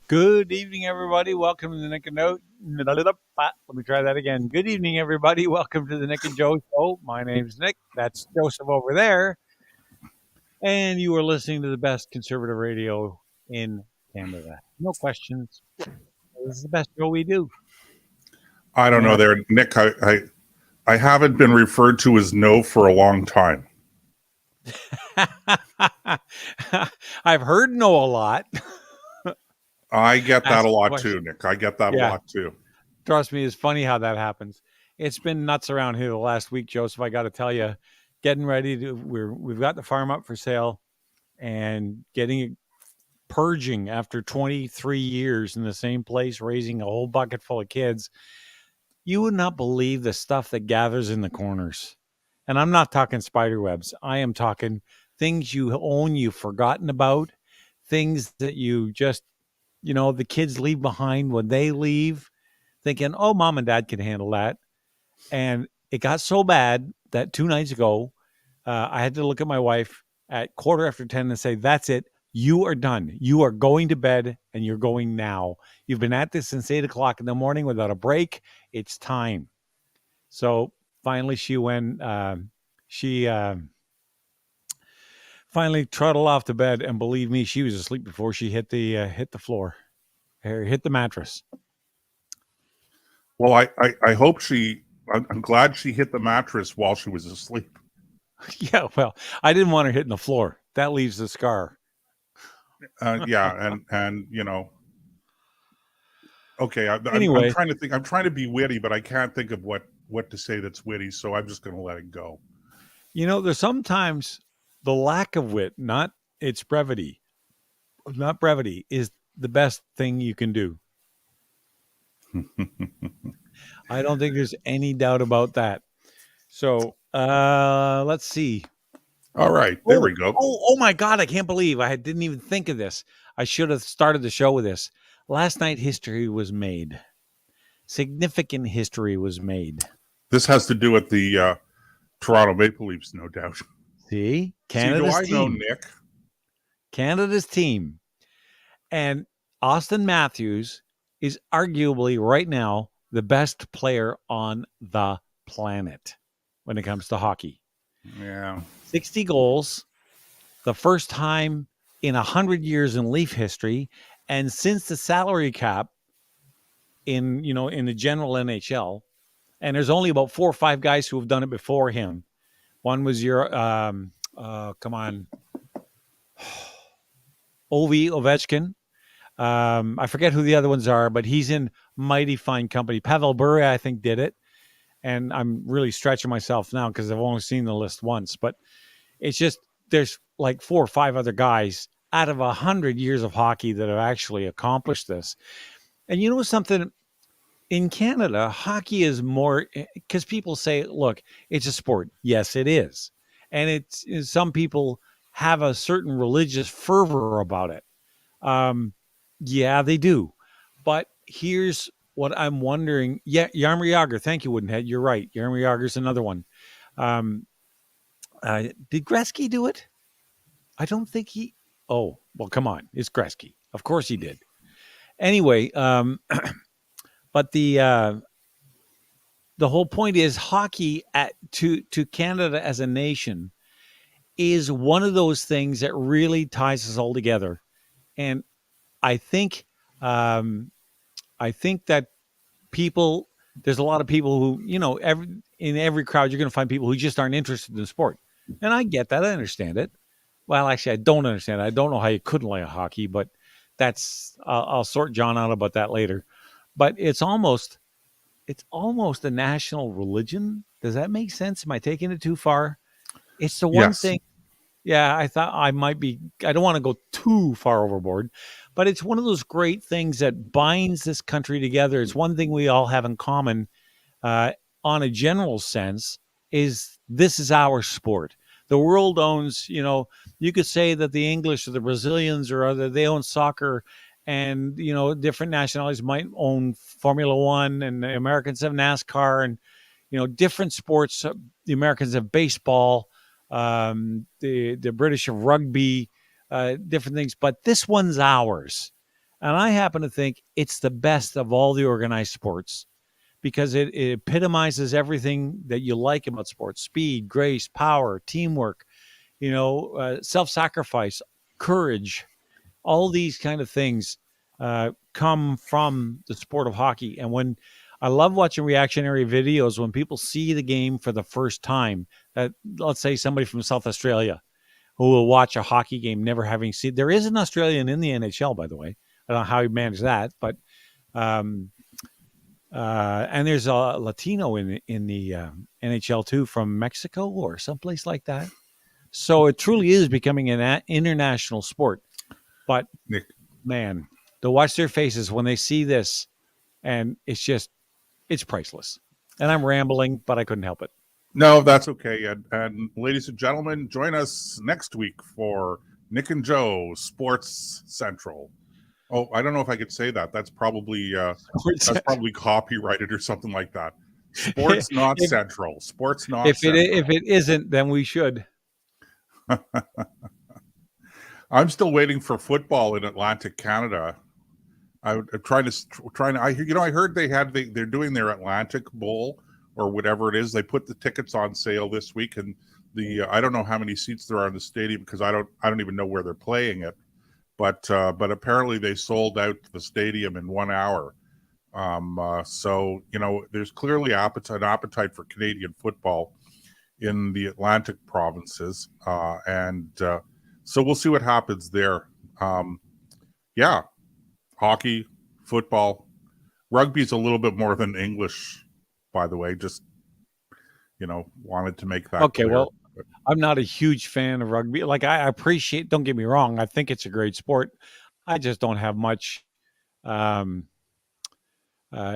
Good evening, everybody. Welcome to the Nick and Note. Let me try that again. Good evening, everybody. Welcome to the Nick and Joe Show. My name's Nick. That's Joseph over there. And you are listening to the best conservative radio in Canada. No questions. This is the best show we do. I don't know there, Nick. I haven't been referred to as no for a long time. I've heard no a lot. I get that a lot too, Nick. I get that a lot too. Trust me, it's funny how that happens. It's been nuts around here the last week, Joseph. I got to tell you, getting ready to we've got the farm up for sale and getting it purging after 23 years in the same place, raising a whole bucket full of kids. You would not believe the stuff that gathers in the corners. And I'm not talking spider webs. I am talking things you own, you've forgotten about, things that you just, the kids leave behind when they leave, thinking, oh, mom and dad can handle that. And it got so bad that 2 nights ago, I had to look at my wife at 10:15 and say, that's it. You are done. You are going to bed and you're going now. You've been at this since 8:00 in the morning without a break. It's time. So finally she went, finally trottled off to bed, and believe me, she was asleep before she hit the floor, or hit the mattress. Well, I hope I'm glad she hit the mattress while she was asleep. Yeah, well, I didn't want her hitting the floor. That leaves the scar. Yeah, and okay. Anyway, I'm trying to think. I'm trying to be witty, but I can't think of what to say that's witty. So I'm just going to let it go. There's sometimes the lack of wit, not its brevity, is the best thing you can do. I don't think there's any doubt about that. So let's see. All right, there we go. Oh my God, I can't believe I didn't even think of this. I should have started the show with this. Last night, history was made. Significant history was made. This has to do with the Toronto Maple Leafs, no doubt. See? Canada's team. Do I know, Nick? Canada's team. And Austin Matthews is arguably right now the best player on the planet when it comes to hockey. Yeah. 60 goals, the first time in 100 years in Leaf history, and since the salary cap in the general NHL, and there's only about 4 or 5 guys who have done it before him. One was your Ovi Ovechkin. I forget who the other ones are, but he's in mighty fine company. Pavel Bure, I think, did it. And I'm really stretching myself now because I've only seen the list once. But it's just there's like 4 or 5 other guys out of 100 years of hockey that have actually accomplished this. And you know something? In Canada, hockey is more because people say, look, it's a sport. Yes, it is. And it's some people have a certain religious fervor about it. Yeah, they do. But here's what I'm wondering. Yeah, Jaromir Jagr. Thank you, Woodenhead. You're right. Jaromir Jagr's another one. Did Gretzky do it? I don't think he. Oh, well, come on. It's Gretzky. Of course he did. Anyway, but the whole point is hockey to Canada as a nation is one of those things that really ties us all together. And I think that there's a lot of people who, in every crowd, you're going to find people who just aren't interested in the sport. And I get that. I understand it. Well, actually, I don't understand it. I don't know how you couldn't like hockey, but I'll sort John out about that later. But it's almost a national religion. Does that make sense? Am I taking it too far? It's the one thing. Yeah, I thought I don't want to go too far overboard, but it's one of those great things that binds this country together. It's one thing we all have in common on a general sense is this is our sport. The world owns, you could say that the English or the Brazilians or other, they own soccer, and, different nationalities might own Formula One, and the Americans have NASCAR, and, different sports. The Americans have baseball, the British have rugby, different things, but this one's ours. And I happen to think it's the best of all the organized sports because it epitomizes everything that you like about sports: speed, grace, power, teamwork, self-sacrifice, courage. All these kind of things come from the sport of hockey. And when I love watching reactionary videos when people see the game for the first time, that let's say somebody from South Australia who will watch a hockey game never having seen. There is an Australian in the NHL, by the way. I don't know how he managed that, but and there's a Latino in the NHL too, from Mexico or someplace like that. So it truly is becoming an international sport. But Nick, man, to watch their faces when they see this, and it's priceless. And I'm rambling, but I couldn't help it. no, that's okay. And ladies and gentlemen, join us next week for Nick and Joe Sports Central. Oh, I don't know if I could say that. That's probably copyrighted or something like that. Sports not central. Sports not if central. If it isn't, then we should. I'm still waiting for football in Atlantic Canada. I'm trying to. I heard they're doing their Atlantic Bowl or whatever it is. They put the tickets on sale this week, and I don't know how many seats there are in the stadium because I don't even know where they're playing it. But apparently they sold out the stadium in 1 hour. So there's clearly an appetite for Canadian football in the Atlantic provinces, and so we'll see what happens there. Hockey, football, rugby's a little bit more than English, by the way. Just wanted to make that okay. clear. Well, I'm not a huge fan of rugby. Like I appreciate. Don't get me wrong. I think it's a great sport. I just don't have much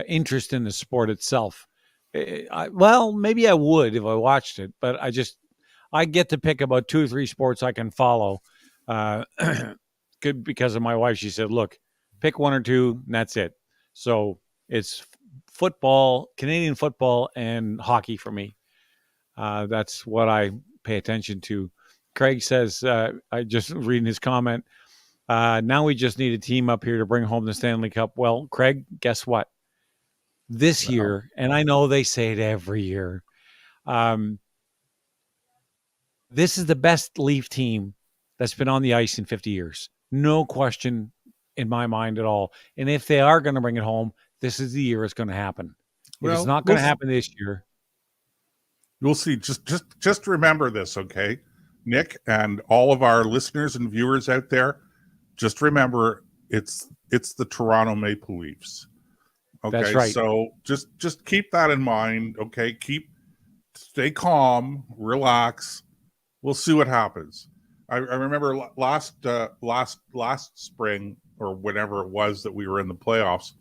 interest in the sport itself. Well, maybe I would if I watched it, but I get to pick about 2 or 3 sports I can follow. Good because of my wife. She said, "Look, pick 1 or 2, and that's it." So it's football, Canadian football, and hockey for me. That's what I pay attention to. Craig says, I just reading his comment. Now we just need a team up here to bring home the Stanley Cup. Well, Craig, guess what? This year, and I know they say it every year, this is the best Leaf team that's been on the ice in 50 years. No question in my mind at all. And if they are going to bring it home, this is the year it's going to happen. If it's not going to happen this year, we'll see. Just remember this, okay, Nick, and all of our listeners and viewers out there. Just remember, it's the Toronto Maple Leafs. Okay, that's right. So just keep that in mind. Okay, stay calm, relax. We'll see what happens. I remember last spring or whenever it was that we were in the playoffs,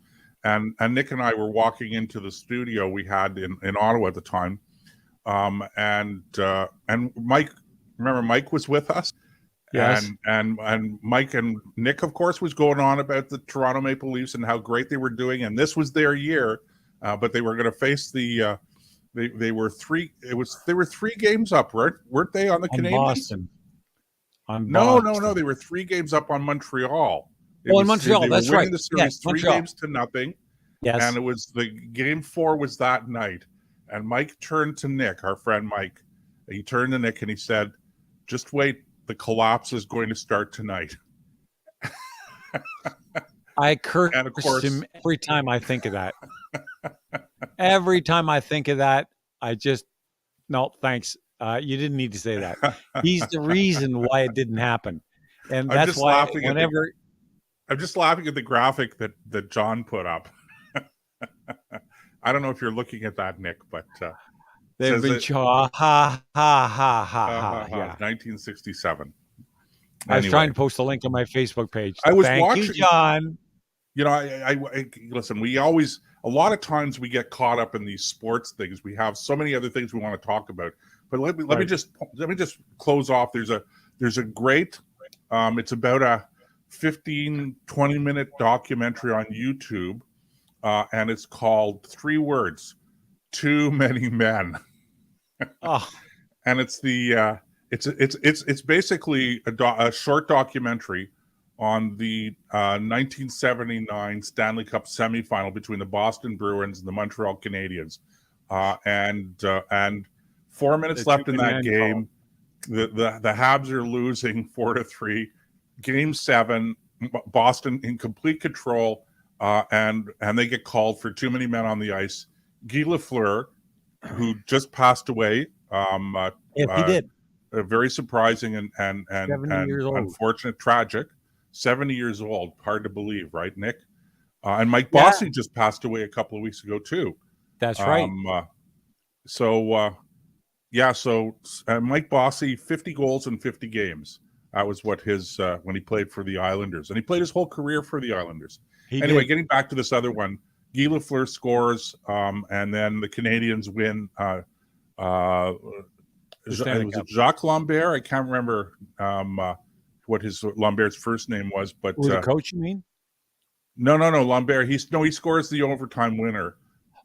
and Nick and I were walking into the studio we had in Ottawa at the time, and Mike. Remember, Mike was with us. Yes. And Mike and Nick, of course, was going on about the Toronto Maple Leafs and how great they were doing, and this was their year. But they were going to face the. They were 3 games up, weren't they, on the Canadiens? Boston. No. They were 3 games up on Montreal. In Montreal, that's right. The series 3 games to nothing. Yes. And it was the game 4 was that night. And Mike turned to Nick, our friend Mike. He turned to Nick and he said, "Just wait. The collapse is going to start tonight." I curse him every time I think of that. Every time I think of that, I just, no, thanks. You didn't need to say that. He's the reason why it didn't happen. And that's why whenever... I'm just laughing at the graphic that John put up. I don't know if you're looking at that, Nick, but... They've been ha ha ha. Yeah. 1967. I was trying to post a link on my Facebook page. I was Thank watching, you, John. I listen. We always, a lot of times, we get caught up in these sports things. We have so many other things we want to talk about. But let me just close off. There's a great. It's about a 15-20 minute documentary on YouTube, and it's called 3 words: Too Many Men. Oh. And it's basically a short documentary on the 1979 Stanley Cup semifinal between the Boston Bruins and the Montreal Canadiens, and 4 minutes left in that game. The Habs are losing 4-3. Game 7, Boston in complete control, and they get called for too many men on the ice. Guy Lafleur, who just passed away, he did. Very surprising and unfortunate, tragic. 70 years old, hard to believe, right, Nick? And Mike Bossy just passed away a couple of weeks ago too. That's right. So Mike Bossy, 50 goals in 50 games. That was what his when he played for the Islanders, and he played his whole career for the Islanders. Getting back to this other one, Guy Lafleur scores, and then the Canadians win. Was it Jacques Lambert? I can't remember what Lambert's first name was, but was the coach, you mean? No, Lambert. He scores the overtime winner.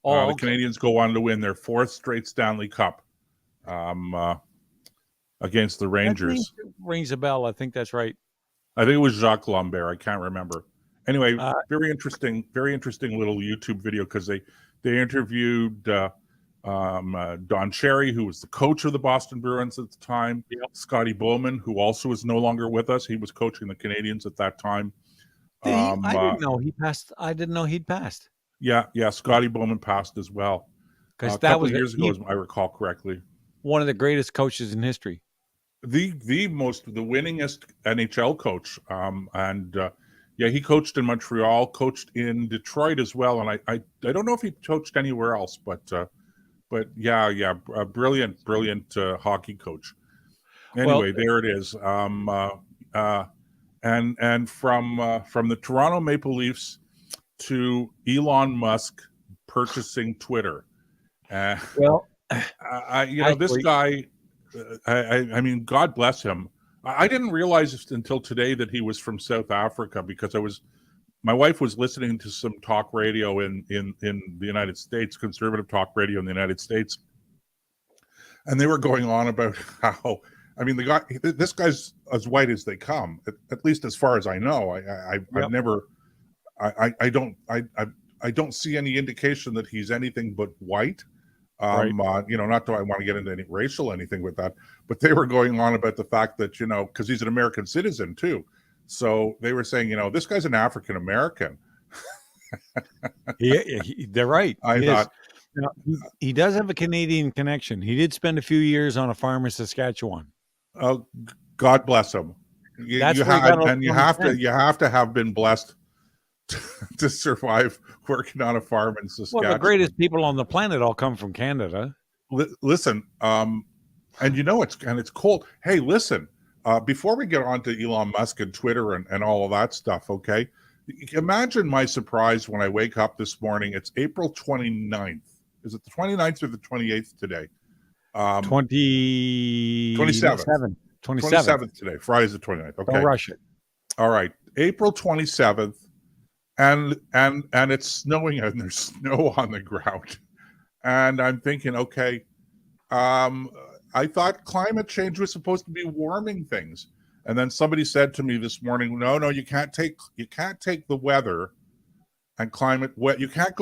The Canadians go on to win their 4th straight Stanley Cup against the Rangers. Rings a bell. I think that's right. I think it was Jacques Lambert. I can't remember. Anyway, very interesting little YouTube video, because they interviewed Don Cherry, who was the coach of the Boston Bruins at the time. Yep. Scotty Bowman, who also is no longer with us. He was coaching the Canadians at that time. I didn't know he passed. I didn't know he'd passed. Yeah. Scotty Bowman passed as well. Because a couple of years ago, as I recall correctly. One of the greatest coaches in history. The winningest NHL coach. He coached in Montreal, coached in Detroit as well, and I don't know if he coached anywhere else, but a brilliant hockey coach. Anyway, there it is. And from the Toronto Maple Leafs to Elon Musk purchasing Twitter. This guy, I mean, God bless him. I didn't realize until today that he was from South Africa, because my wife was listening to some talk radio in the United States, conservative talk radio in the United States, and they were going on about how, I mean, this guy's as white as they come, at least as far as I know. I don't see any indication that he's anything but white. Right. Not that I want to get into any racial anything with that, but they were going on about the fact that, because he's an American citizen too. So they were saying, this guy's an African American. They're right. He does have a Canadian connection. He did spend a few years on a farm in Saskatchewan. Oh, God bless him. You have to have been blessed to survive working on a farm in Saskatchewan. Well, the greatest people on the planet all come from Canada. Listen, and it's cold. Hey, listen, before we get on to Elon Musk and Twitter and all of that stuff, okay? Imagine my surprise when I wake up this morning. It's April 29th. Is it the 29th or the 28th today? 27th. 27th today. Friday's the 29th. Okay. Don't rush it. All right. April 27th. And it's snowing out, and there's snow on the ground. And I'm thinking, okay, I thought climate change was supposed to be warming things. And then somebody said to me this morning, no, you can't take the weather and climate. You can't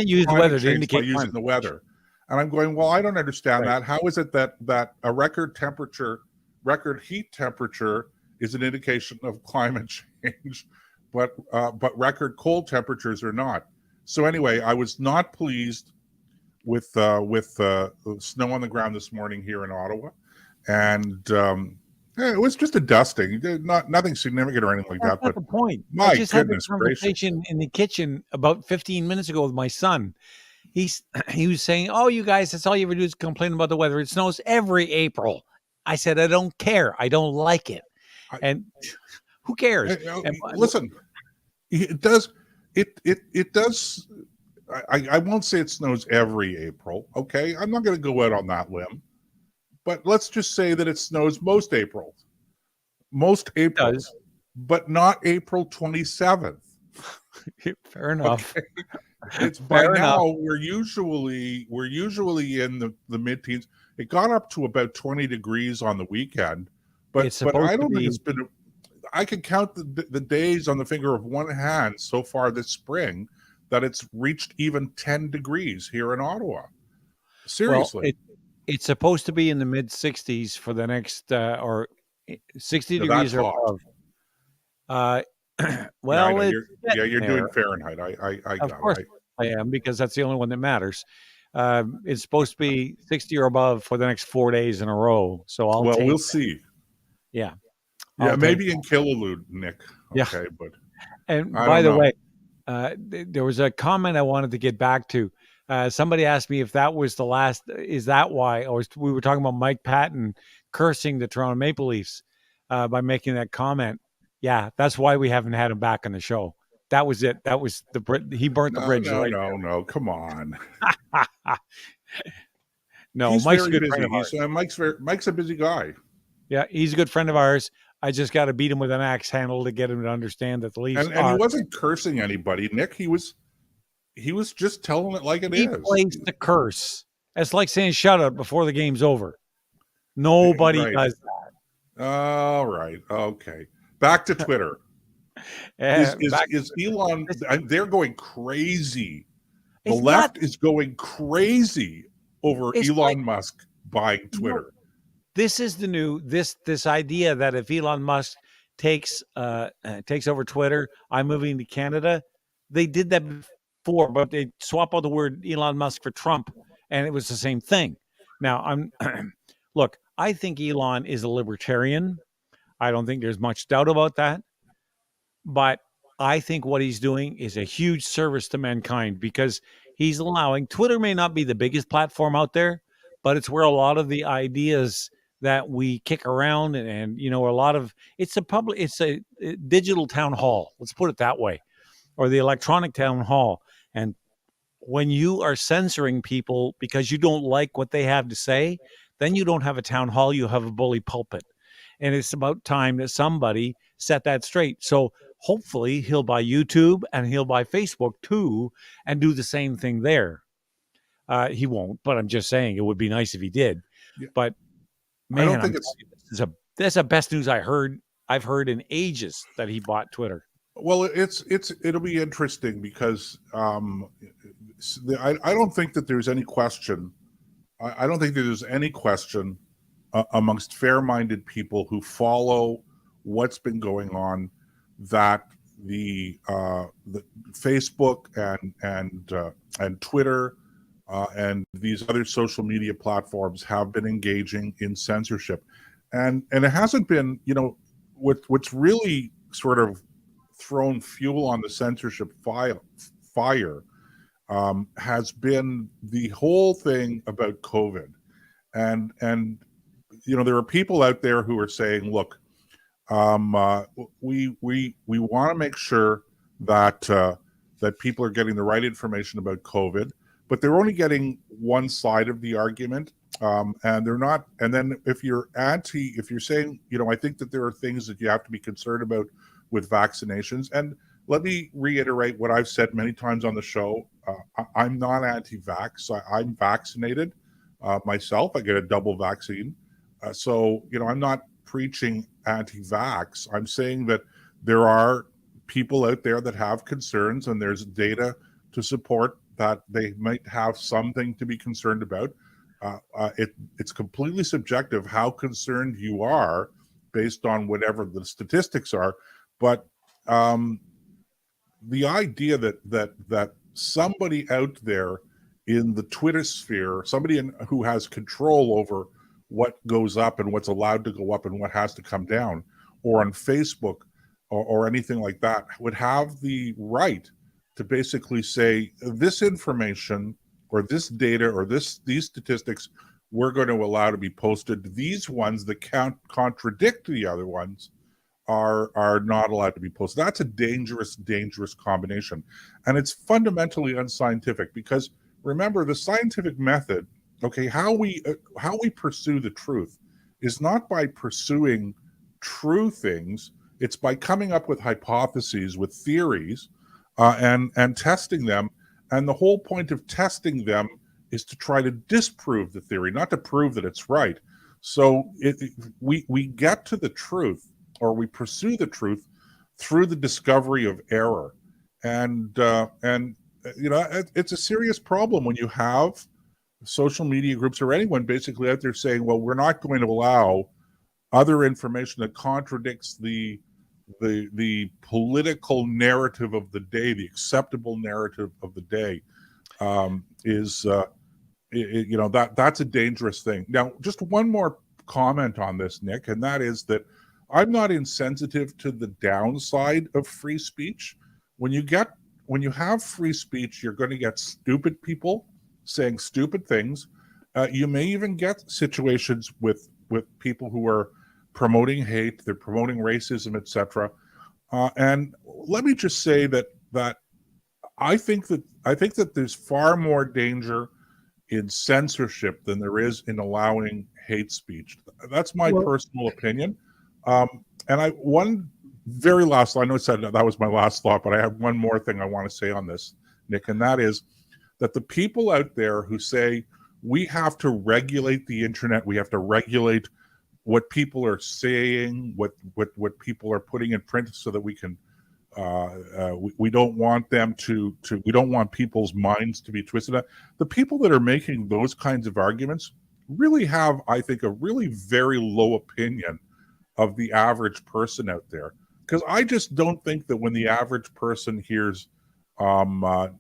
use the weather to indicate using the weather. And I'm going, well, I don't understand that. How is it that a record heat temperature is an indication of climate change, but record cold temperatures are not? So anyway, I was not pleased with snow on the ground this morning here in Ottawa, and it was just a dusting, nothing significant or anything like that. That's but the point. My I just had goodness a conversation in the kitchen about 15 minutes ago with my son. He was saying, "Oh, you guys, that's all you ever do is complain about the weather. It snows every April." I said, "I don't care. I don't like it." And who cares? Listen, it does. It does. I won't say it snows every April. Okay, I'm not going to go out on that limb, but let's just say that it snows most Aprils. Most Aprils, but not April 27th. Fair enough. Okay? It's by now we're usually in the mid-teens. It got up to about 20 degrees on the weekend, It's but I supposed to don't think it's be. been. I can count the days on the finger of one hand so far this spring that it's reached even 10 degrees here in Ottawa. Well, Seriously. it's supposed to be in the mid 60s for the next or 60 No, that's degrees or hot. above. Uh, Yeah, I well, know it's getting you're doing there. Fahrenheit. I Of got course, it. I am because that's the only one that matters. It's supposed to be 60 or above for the next 4 days in a row. So I'll Well, take we'll that. see. Yeah, Yeah, I'll take maybe in Killaloo, Nick. yeah. Okay, but And I by don't the know. way, there was a comment I wanted to get back to. Somebody asked me if that was the last. Is that why? Or we were talking about Mike Patton cursing the Toronto Maple Leafs by making that comment. Yeah, that's why we haven't had him back on the show. That was it. That was he burnt the No, bridge no, right no, no. Come on. there. No, He's Mike's a very good friend busy. of ours. Mike's a busy guy. Yeah, he's a good friend of ours. I just got to beat him with an axe handle to get him to understand that the Leafs And he are. wasn't cursing anybody, Nick. He was just telling it like it He is. plays the curse. It's like saying shut up before the game's over. Nobody Right. does All right. Okay. Back to Twitter. that. Back, Is Elon? They're going crazy. The it's not. left is going crazy over It's like Elon Musk buying no. Twitter. This is the new this idea that if Elon Musk takes over Twitter, I'm moving to Canada. They did that before, but they swap out the word Elon Musk for Trump, and it was the same thing. Now I'm look. I think Elon is a libertarian. I don't think there's much doubt about that. But I think what he's doing is a huge service to mankind because he's allowing Twitter may not be the biggest platform out there, but it's where a lot of the ideas that we kick around and you know a lot of it's a digital town hall. Let's put it that way, or the electronic town hall. And when you are censoring people because you don't like what they have to say, then you don't have a town hall, you have a bully pulpit. And it's about time that somebody set that straight. So hopefully he'll buy YouTube and he'll buy Facebook too and do the same thing there. He won't, but I'm just saying it would be nice if he did. Yeah, But I don't man, I'm think telling it's you, that's the best news I've heard in ages that he bought Twitter. well. It'll be interesting because I don't think that there's any question. I don't think that there's any question amongst fair-minded people who follow what's been going on that the Facebook and Twitter and these other social media platforms have been engaging in censorship, and it hasn't been what's really sort of thrown fuel on the censorship fire has been the whole thing about COVID, and there are people out there who are saying, look, we want to make sure that that people are getting the right information about COVID, but they're only getting one side of the argument, and they're not. And then if you're saying, I think that there are things that you have to be concerned about with vaccinations, and let me reiterate what I've said many times on the show. I'm not anti-vax. I'm vaccinated myself. I get a double vaccine. So, I'm not preaching anti-vax. I'm saying that there are people out there that have concerns, and there's data to support that they might have something to be concerned about. It's completely subjective how concerned you are based on whatever the statistics are. But the idea that somebody out there in the Twitter sphere, who has control over what goes up and what's allowed to go up and what has to come down, or on Facebook or anything like that, would have the right to basically say this information or this data or these statistics we're going to allow to be posted. These ones that contradict the other ones are not allowed to be posted. That's a dangerous combination, and it's fundamentally unscientific because remember the scientific method. Okay, how we pursue the truth is not by pursuing true things. It's by coming up with hypotheses, with theories, and testing them. And the whole point of testing them is to try to disprove the theory, not to prove that it's right. So we get to the truth, or we pursue the truth through the discovery of error, and it's a serious problem when you have social media groups or anyone basically out there saying, well, we're not going to allow other information that contradicts the political narrative of the day, the acceptable narrative of the day, is that's a dangerous thing. Now, just one more comment on this, Nick, and that is that I'm not insensitive to the downside of free speech. When you have free speech, you're going to get stupid people saying stupid things. You may even get situations with people who are promoting hate, they're promoting racism, etc. And let me just say that I think that there's far more danger in censorship than there is in allowing hate speech. That's my personal opinion. And one very last, I know I said that was my last thought, but I have one more thing I want to say on this, Nick, and that is that the people out there who say we have to regulate the internet, we have to regulate what people are saying, what people are putting in print, so that we can we don't want them to we don't want people's minds to be twisted. The people that are making those kinds of arguments really have, I think, a really very low opinion of the average person out there, because I just don't think that when the average person hears racism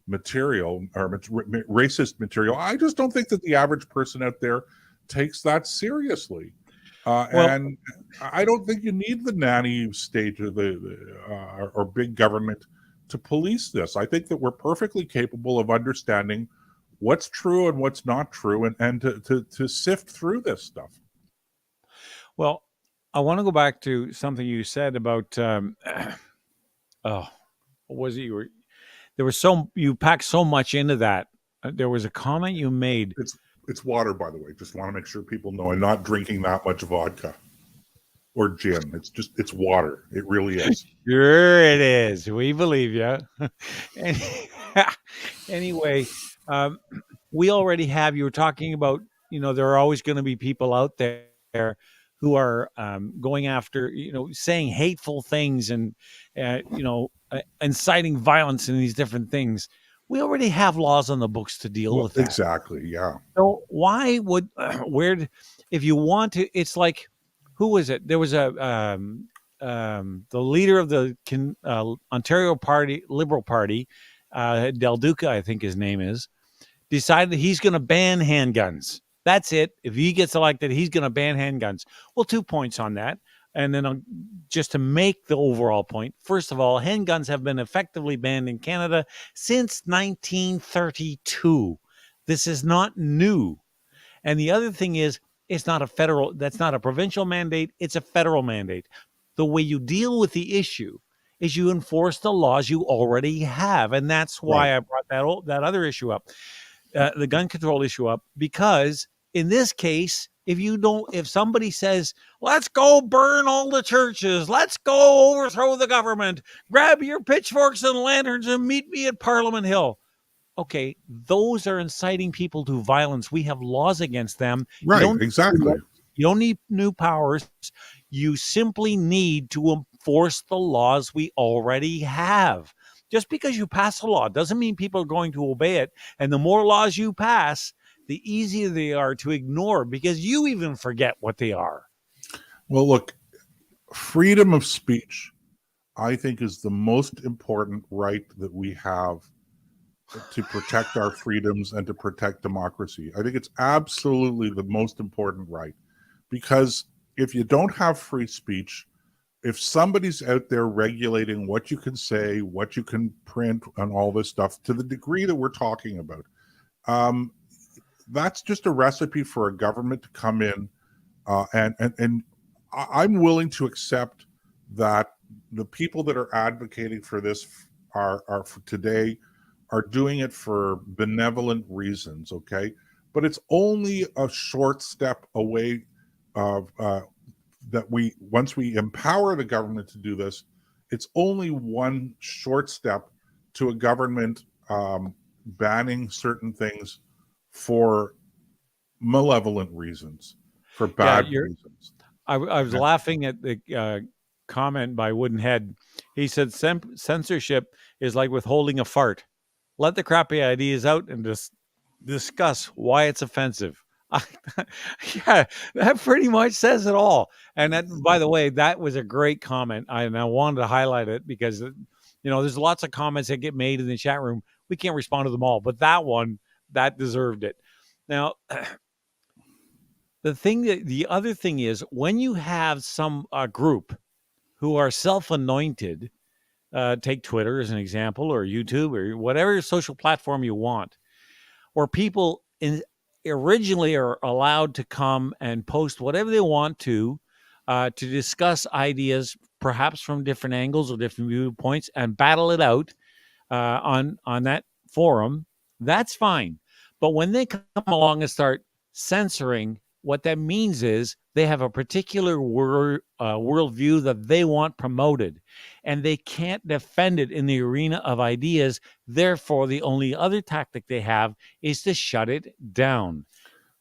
material or racist material, I just don't think that the average person out there takes that seriously. And I don't think you need the nanny state or big government to police this. I think that we're perfectly capable of understanding what's true and what's not true, and to sift through this stuff. Well, I want to go back to something you said about what was it? You packed so much into that. There was a comment you made. It's water, by the way. Just want to make sure people know I'm not drinking that much vodka or gin. It's water. It really is. Sure it is. We believe you. Anyway, we already have, you were talking about, there are always going to be people out there who are going after, saying hateful things and, inciting violence and these different things. We already have laws on the books to deal with that. Exactly, yeah. So why would, if you want to, it's like, who was it? There was the leader of the Ontario Party, Liberal Party, Del Duca, I think his name is, decided that he's going to ban handguns. That's it. If he gets elected, he's going to ban handguns. Well, 2 points on that. And then just to make the overall point, first of all, handguns have been effectively banned in Canada since 1932. This is not new. And the other thing is, that's not a provincial mandate. It's a federal mandate. The way you deal with the issue is you enforce the laws you already have. And that's why I brought that other issue up, the gun control issue up, because in this case, if somebody says, let's go burn all the churches, let's go overthrow the government, grab your pitchforks and lanterns and meet me at Parliament Hill. Okay, those are inciting people to violence. We have laws against them. Right, exactly. You don't need new powers. You simply need to enforce the laws we already have. Just because you pass a law doesn't mean people are going to obey it. And the more laws you pass, the easier they are to ignore, because you even forget what they are. Well, look, freedom of speech, I think, is the most important right that we have to protect our freedoms and to protect democracy. I think it's absolutely the most important right, because if you don't have free speech, if somebody's out there regulating what you can say, what you can print, and all this stuff to the degree that we're talking about, that's just a recipe for a government to come in, and I'm willing to accept that the people that are advocating for this are for today are doing it for benevolent reasons, okay? But it's only a short step away of once we empower the government to do this, it's only one short step to a government banning certain things for malevolent reasons, for Yeah, bad reasons. I was Yeah. laughing at the comment by Wooden Head. He said censorship is like withholding a fart. Let the crappy ideas out and just discuss why it's offensive. Yeah, that pretty much says it all. And that, by the way, that was a great comment. And I wanted to highlight it because, there's lots of comments that get made in the chat room. We can't respond to them all, but that one, that deserved it. Now, the other thing is when you have some group who are self-anointed, take Twitter as an example, or YouTube, or whatever social platform you want, where people originally are allowed to come and post whatever they want to discuss ideas, perhaps from different angles or different viewpoints, and battle it out on that forum. That's fine. But when they come along and start censoring, what that means is they have a particular worldview that they want promoted, and they can't defend it in the arena of ideas. Therefore, the only other tactic they have is to shut it down.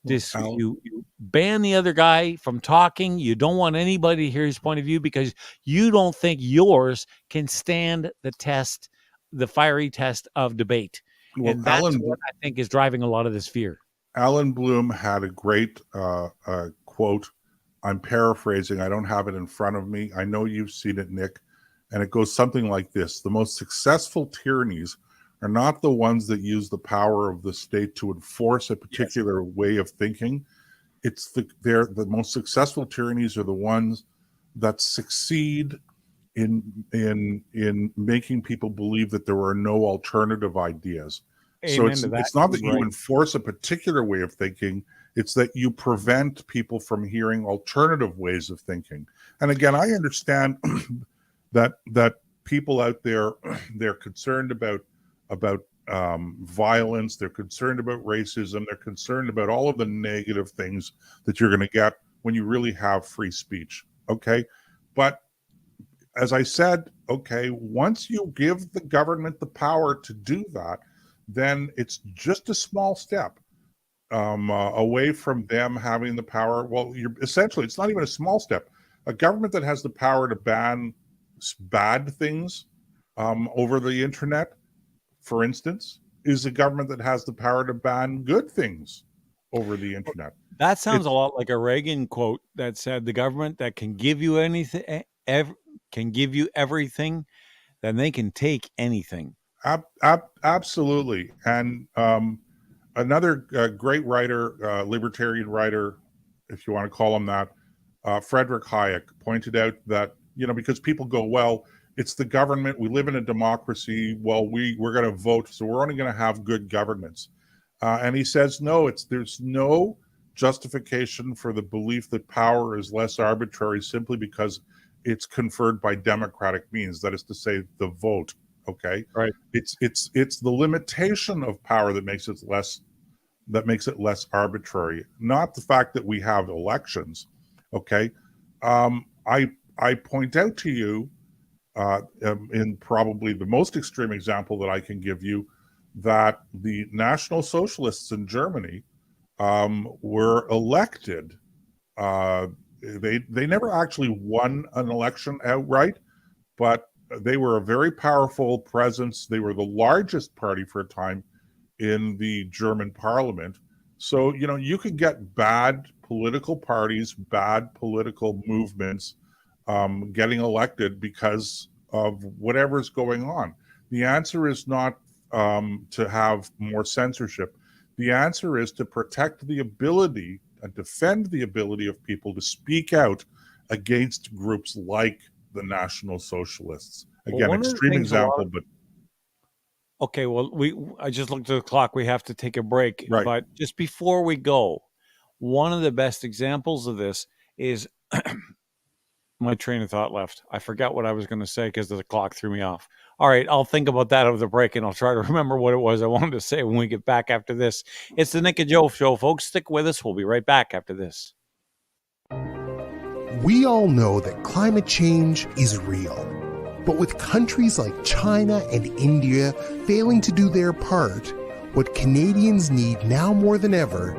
You ban the other guy from talking. You don't want anybody to hear his point of view because you don't think yours can stand the test, the fiery test of debate. Well, and that's what I think is driving a lot of this fear. Alan Bloom had a great quote. I'm paraphrasing. I don't have it in front of me. I know you've seen it, Nick. And it goes something like this. The most successful tyrannies are not the ones that use the power of the state to enforce a particular way of thinking. It's the most successful tyrannies are the ones that succeed in making people believe that there are no alternative ideas. Amen So it's not that you enforce a particular way of thinking, it's that you prevent people from hearing alternative ways of thinking. And again, I understand that people out there, they're concerned about violence, they're concerned about racism, they're concerned about all of the negative things that you're going to get when you really have free speech. Okay. But as I said, okay, once you give the government the power to do that, then it's just a small step away from them having the power. Well, essentially, it's not even a small step. A government that has the power to ban bad things over the internet, for instance, is a government that has the power to ban good things over the internet. That sounds a lot like a Reagan quote that said, the government that can give you anything, can give you everything, then they can take anything. Absolutely. And another great writer, libertarian writer, if you want to call him that, Frederick Hayek, pointed out that, because people go, well, it's the government, we live in a democracy, well, we're going to vote, so we're only going to have good governments. And he says, no, there's no justification for the belief that power is less arbitrary simply because it's conferred by democratic means, that is to say, the vote. Okay, right. It's the limitation of power that makes it less arbitrary, not the fact that we have elections. Okay, I point out to you in probably the most extreme example that I can give you that the National Socialists in Germany were elected. They never actually won an election outright, but they were a very powerful presence. They were the largest party for a time in the German parliament. So, you could get bad political parties, bad political movements getting elected because of whatever's going on. The answer is not to have more censorship. The answer is to protect the ability and defend the ability of people to speak out against groups like the National Socialists. Again, extreme example, but okay. Well, I just looked at the clock. We have to take a break. Right. But just before we go, one of the best examples of this is my train of thought left. I forgot what I was going to say because the clock threw me off. All right, I'll think about that over the break, and I'll try to remember what it was I wanted to say when we get back after this. It's the Nick and Joe Show, folks. Stick with us. We'll be right back after this. We all know that climate change is real. But with countries like China and India failing to do their part, what Canadians need now more than ever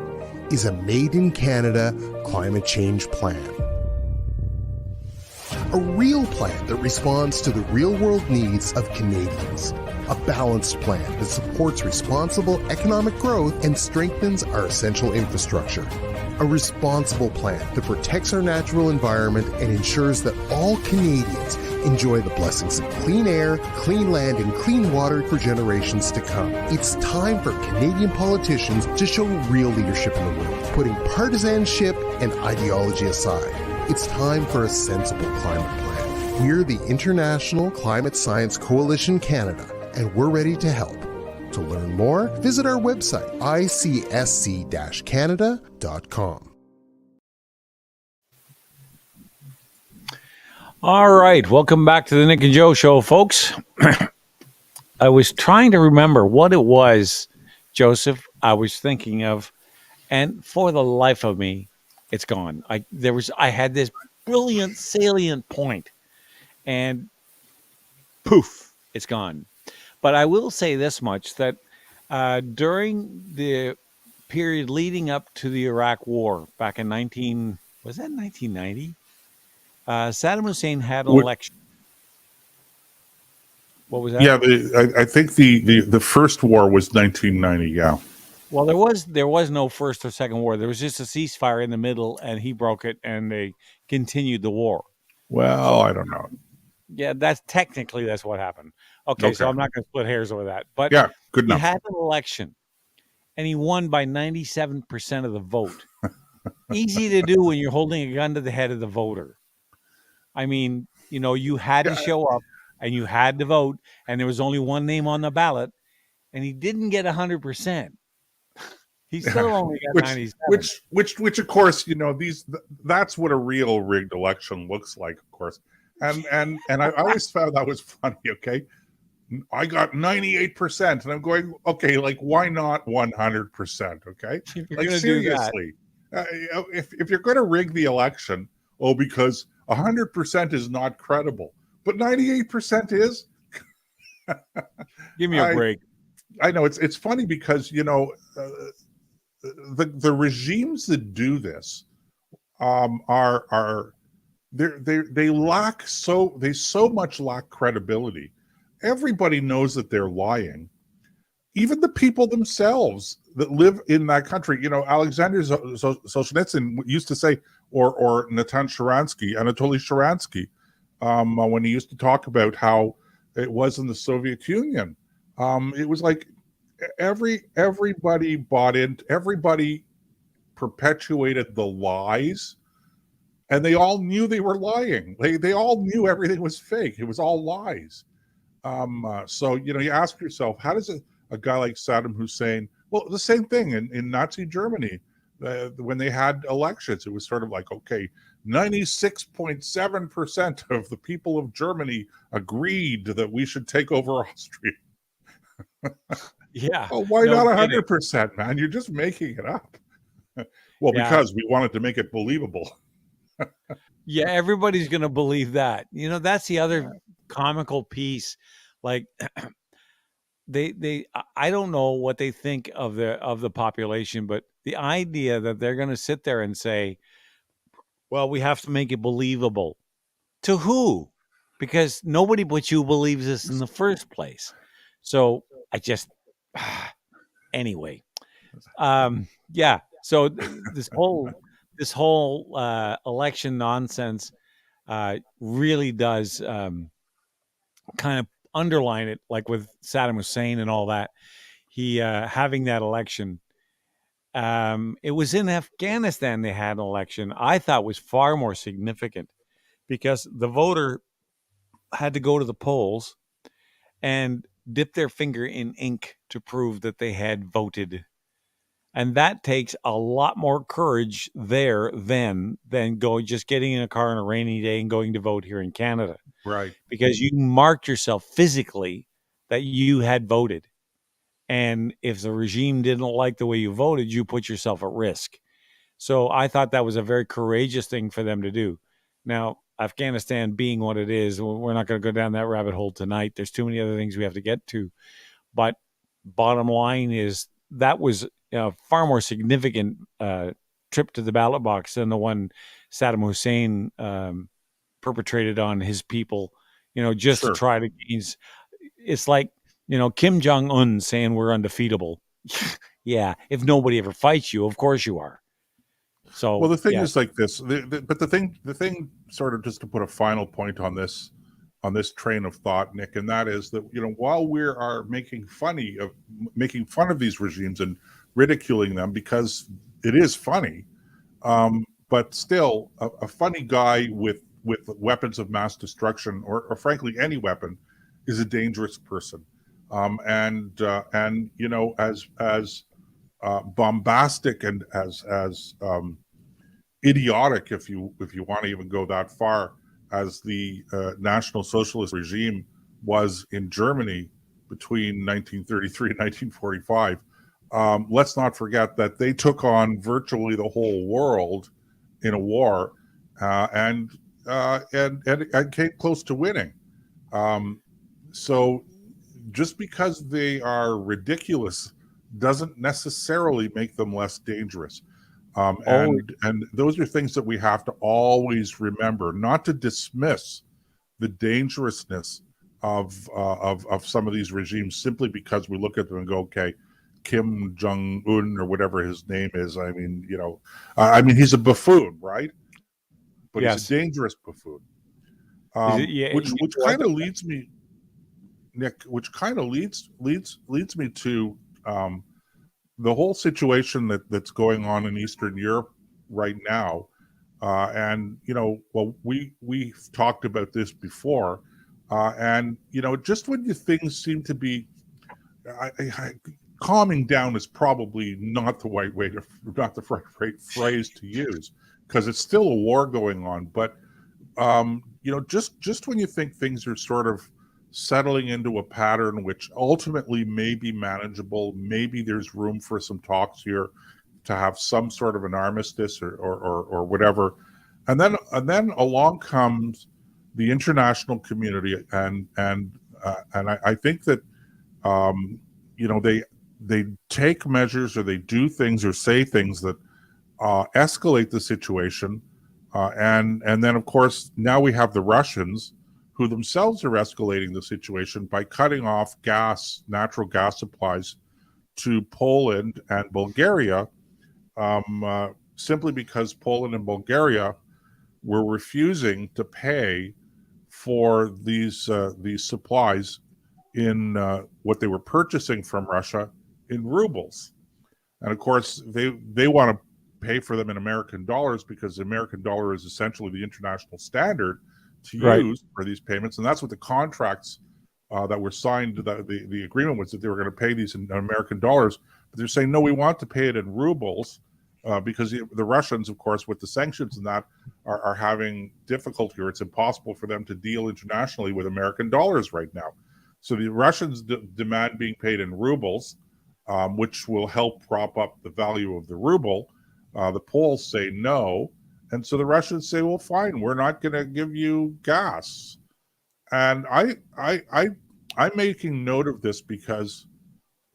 is a made-in-Canada climate change plan. A real plan that responds to the real-world needs of Canadians. A balanced plan that supports responsible economic growth and strengthens our essential infrastructure. A responsible plan that protects our natural environment and ensures that all Canadians enjoy the blessings of clean air, clean land, and clean water for generations to come. It's time for Canadian politicians to show real leadership in the world, putting partisanship and ideology aside. It's time for a sensible climate plan. We're the International Climate Science Coalition Canada, and we're ready to help. To learn more, visit our website, icsc-canada.com. All right, welcome back to the Nick and Joe Show, folks. I was trying to remember what it was, Joseph, I was thinking of, and for the life of me, it's gone. I had this brilliant, salient point, and poof, it's gone. But I will say this much, that during the period leading up to the Iraq War back in 1990? Saddam Hussein had an election. What was that? Yeah, I think the first war was 1990. Yeah. Well, there was no first or second war. There was just a ceasefire in the middle, and he broke it, and they continued the war. Well, I don't know. Yeah, that's what happened. Okay, so I'm not going to split hairs over that. But yeah, good enough. He had an election, and he won by 97% of the vote. Easy to do when you're holding a gun to the head of the voter. I mean, you had to show up, and you had to vote, and there was only one name on the ballot, and he didn't get 100%. He still only got 97. Which of course, that's what a real rigged election looks like, of course. And I always found that was funny. Okay, I got 98%, and I'm going, okay, like why not 100%? Okay, like seriously, if you're going to rig the election, because 100% is not credible, but 98% is. Give me a break. I know it's funny because the regimes that do this are they so much lack credibility. Everybody knows that they're lying. Even the people themselves that live in that country. Alexander Solzhenitsyn used to say, or Anatoly Sharansky, when he used to talk about how it was in the Soviet Union. It was like everybody bought in, everybody perpetuated the lies, and they all knew they were lying. They all knew everything was fake. It was all lies. So you ask yourself, how does a guy like Saddam Hussein? Well, the same thing in Nazi Germany when they had elections. It was sort of like, okay, 96.7% of the people of Germany agreed that we should take over Austria. Yeah. Well, why not 100%, man? You're just making it up. Well, because we wanted to make it believable. Yeah, everybody's going to believe that. That's the other comical piece. Like I don't know what they think of the population, but the idea that they're going to sit there and say, well, we have to make it believable. To who? Because nobody but you believes this in the first place. So I just, anyway, yeah. So this whole election nonsense really does kind of underline it, like with Saddam Hussein and all that. He having that election. It was in Afghanistan they had an election. I thought was far more significant because the voter had to go to the polls and dip their finger in ink to prove that they had voted. And that takes a lot more courage there than just getting in a car on a rainy day and going to vote here in Canada. Right. Because you marked yourself physically that you had voted. And if the regime didn't like the way you voted, you put yourself at risk. So I thought that was a very courageous thing for them to do. Now, Afghanistan being what it is, we're not going to go down that rabbit hole tonight. There's too many other things we have to get to. But bottom line is that was far more significant trip to the ballot box than the one Saddam Hussein perpetrated on his people. Just to Sure. try to gain. It's like Kim Jong Un saying we're undefeatable. Yeah, if nobody ever fights you, of course you are. So Well, the thing yeah. is like this, but the thing, sort of, just to put a final point on this train of thought, Nick, and that is that while we are making fun of these regimes and ridiculing them because it is funny, but still, a funny guy with weapons of mass destruction, or frankly any weapon, is a dangerous person, and as bombastic and as idiotic, if you want to even go that far, as the National Socialist regime was in Germany between 1933 and 1945. Let's not forget that they took on virtually the whole world in a war, and came close to winning. So just because they are ridiculous doesn't necessarily make them less dangerous. And those are things that we have to always remember, not to dismiss the dangerousness of some of these regimes simply because we look at them and go, okay, Kim Jong Un or whatever his name is. I mean, he's a buffoon, right? But yes. He's a dangerous buffoon. Which kind of leads me, Nick. Which kind of leads me to the whole situation that's going on in Eastern Europe right now. And we've talked about this before, and just when things seem to be, calming down is probably not the right phrase to use, because it's still a war going on. But just when you think things are sort of settling into a pattern which ultimately may be manageable, maybe there's room for some talks here to have some sort of an armistice or whatever, and then along comes the international community, and I think that they take measures, or they do things or say things that escalate the situation, and then of course now we have the Russians, who themselves are escalating the situation by cutting off natural gas supplies to Poland and Bulgaria, simply because Poland and Bulgaria were refusing to pay for these supplies in what they were purchasing from Russia in rubles. And of course, they want to pay for them in American dollars, because the American dollar is essentially the international standard to use for these payments. And that's what the contracts that were signed, the agreement was that they were going to pay these in American dollars. But they're saying, no, we want to pay it in rubles, because the Russians, of course, with the sanctions and that, are having difficulty, or it's impossible for them to deal internationally with American dollars right now. So the Russians demand being paid in rubles, which will help prop up the value of the ruble. The Poles say no. And so the Russians say, well, fine, we're not going to give you gas. And I'm making note of this because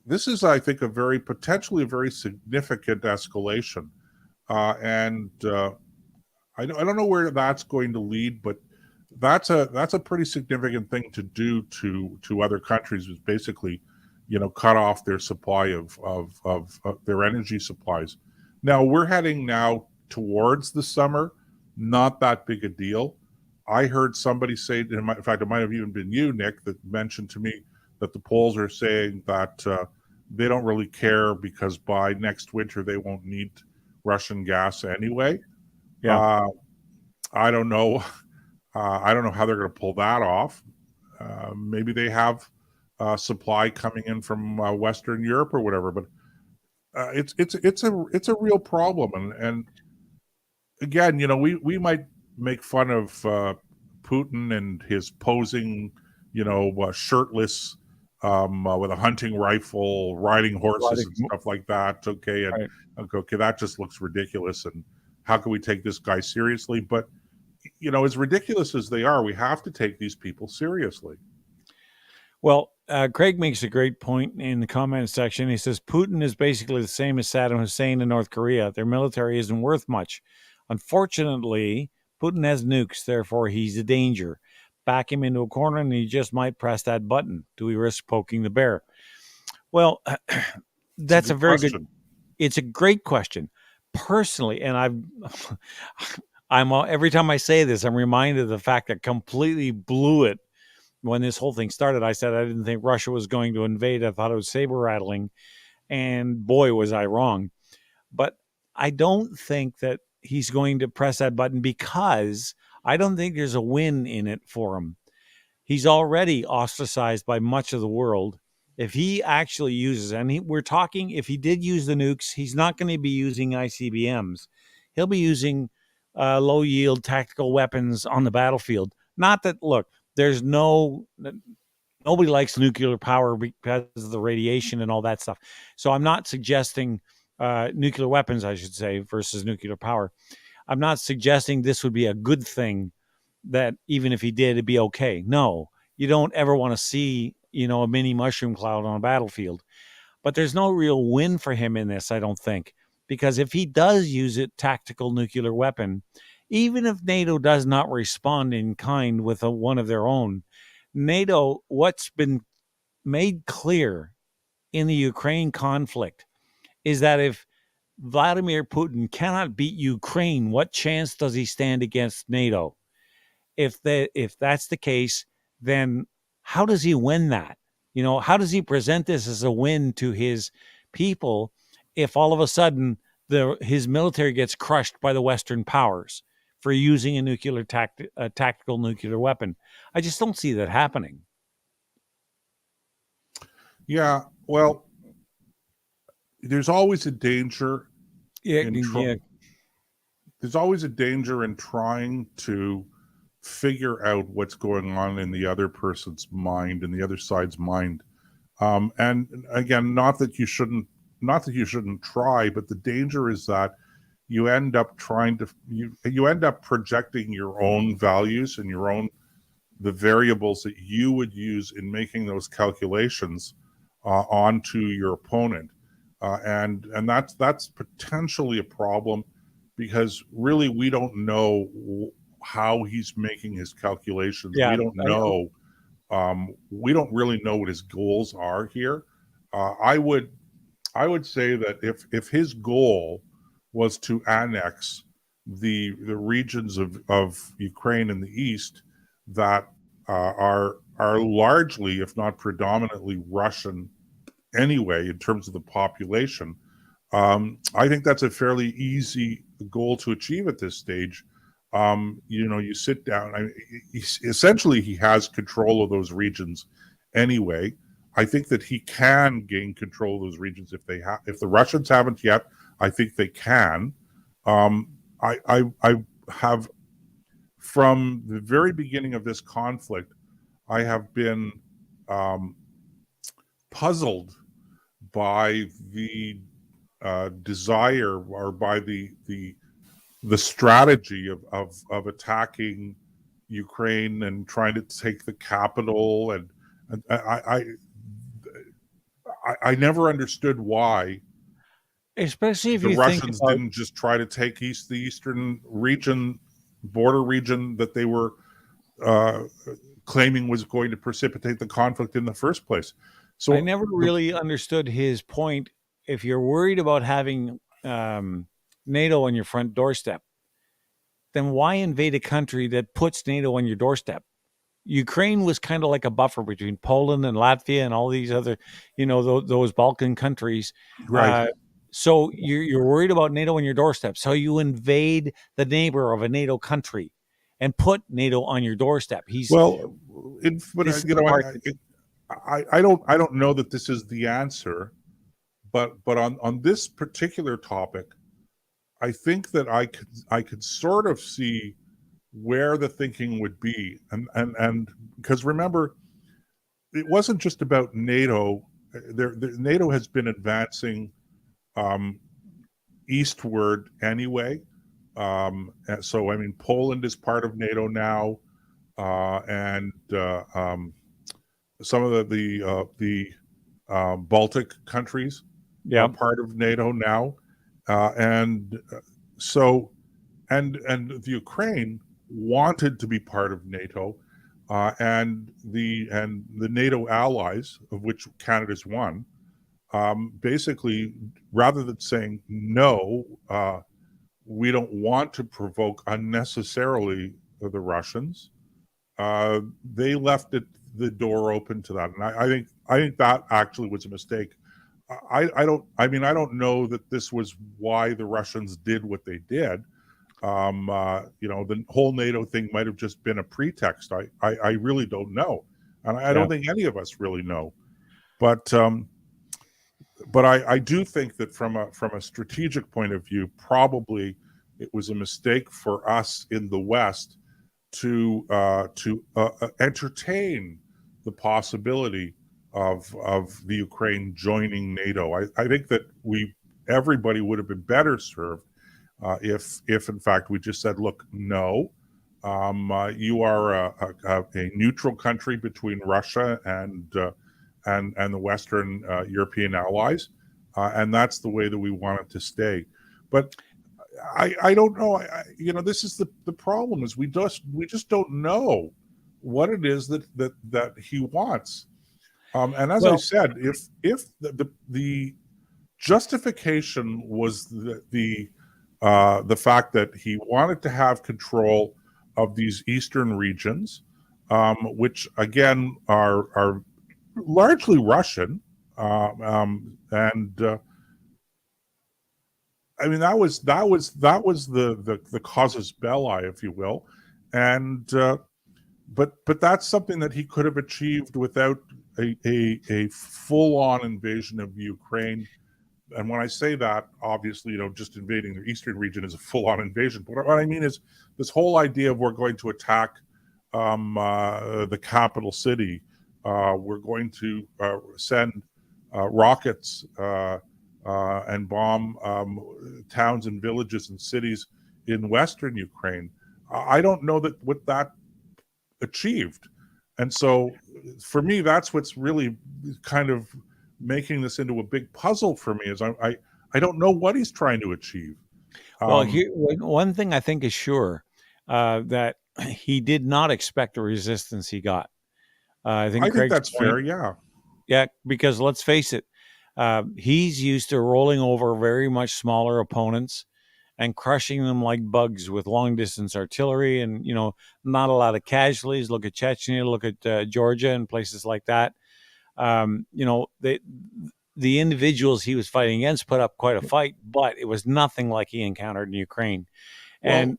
this is, I think, potentially a very significant escalation. And I don't know where that's going to lead, but that's a pretty significant thing to do to other countries, is basically, cut off their supply of their energy supplies. Now we're heading now towards the summer, not that big a deal. I heard somebody say, in fact, it might have even been you, Nick, that mentioned to me that the Poles are saying that they don't really care, because by next winter they won't need Russian gas anyway. Yeah. I don't know. I don't know how they're going to pull that off. Maybe they have supply coming in from Western Europe or whatever, but it's a real problem. And again, we might make fun of Putin and his posing, shirtless, with a hunting rifle, riding horses and stuff like that. Okay, and okay, that just looks ridiculous. And how can we take this guy seriously? But as ridiculous as they are, we have to take these people seriously. Well, Craig makes a great point in the comment section. He says Putin is basically the same as Saddam Hussein in North Korea. Their military isn't worth much. Unfortunately, Putin has nukes, therefore he's a danger. Back him into a corner and he just might press that button. Do we risk poking the bear? Well, that's a very good. It's a great question. Personally, and I'm every time I say this, I'm reminded of the fact that completely blew it when this whole thing started. I said I didn't think Russia was going to invade. I thought it was saber rattling, and boy, was I wrong. But I don't think that he's going to press that button because I don't think there's a win in it for him. He's already ostracized by much of the world. If he actually uses, and we're talking, if he did use the nukes, he's not going to be using ICBMs. He'll be using low yield tactical weapons on the battlefield. Not that, look, there's nobody likes nuclear power because of the radiation and all that stuff. So I'm not suggesting nuclear weapons, I should say, versus nuclear power. I'm not suggesting this would be a good thing, that even if he did, it'd be okay. No, you don't ever want to see, a mini mushroom cloud on a battlefield. But there's no real win for him in this, I don't think, because if he does use a tactical nuclear weapon, even if NATO does not respond in kind with one of their own, NATO, what's been made clear in the Ukraine conflict is that if Vladimir Putin cannot beat Ukraine, what chance does he stand against NATO? If that's the case, then how does he win that? How does he present this as a win to his people if all of a sudden his military gets crushed by the Western powers for using a tactical nuclear weapon? I just don't see that happening. Yeah, well, there's always a danger. There's always a danger in trying to figure out what's going on in the other person's mind and the other side's mind. And again, not that you shouldn't try, but the danger is that you end up you end up projecting your own values and the variables that you would use in making those calculations onto your opponent. And that's potentially a problem, because really we don't know how he's making his calculations. Yeah, we don't know. We don't really know what his goals are here. I would say that if his goal was to annex the regions of Ukraine in the east that are largely, if not predominantly, Russian anyway in terms of the population, I think that's a fairly easy goal to achieve at this stage. You sit down. Essentially, he has control of those regions anyway. I think that he can gain control of those regions if the Russians haven't yet. I think they can. I have, from the very beginning of this conflict, I have been puzzled by the desire, or by the strategy of attacking Ukraine and trying to take the capital, and I never understood why, especially if the you Russians think didn't just try to take the eastern border region that they were claiming was going to precipitate the conflict in the first place. So I never really understood his point. If you're worried about having NATO on your front doorstep, then why invade a country that puts NATO on your doorstep? Ukraine was kind of like a buffer between Poland and Latvia and all these other, those Balkan countries. Right. So you're worried about NATO on your doorstep. So you invade the neighbor of a NATO country and put NATO on your doorstep. I don't know that this is the answer, but on this particular topic, I think that I could sort of see where the thinking would be, and because remember, it wasn't just about NATO. NATO has been advancing eastward anyway. So I mean, Poland is part of NATO now, and some of the Baltic countries are Yeah. part of NATO now, and so and the Ukraine wanted to be part of NATO, and the NATO allies, of which Canada's one, basically, rather than saying no, we don't want to provoke unnecessarily the Russians, they left the door open to that, and I think that actually was a mistake. I don't know that this was why the Russians did what they did. The whole NATO thing might have just been a pretext. I really don't know, and I don't think any of us really know. But I do think that from a strategic point of view, probably it was a mistake for us in the West to entertain the possibility of the Ukraine joining NATO. I think that everybody would have been better served if in fact we just said, look, no, you are a neutral country between Russia and the Western European allies, and that's the way that we want it to stay. But I don't know. This is the problem: is we just don't know what it is that he wants. And as I said, if the justification was the fact that he wanted to have control of these eastern regions, which again are largely Russian, and I mean that was the casus belli, if you will, and but that's something that he could have achieved without a full-on invasion of Ukraine. And when I say that, obviously, just invading the eastern region is a full-on invasion. But what I mean is this whole idea of we're going to attack the capital city, we're going to send rockets and bomb towns and villages and cities in western Ukraine. I don't know what that achieved. And so for me, that's what's really kind of making this into a big puzzle for me, is I don't know what he's trying to achieve. Well, one thing I think is sure, that he did not expect the resistance he got. I think that's fair. Yeah, because let's face it, he's used to rolling over very much smaller opponents and crushing them like bugs with long distance artillery, and not a lot of casualties. Look at Chechnya, look at Georgia and places like that. The individuals he was fighting against put up quite a fight, but it was nothing like he encountered in Ukraine. And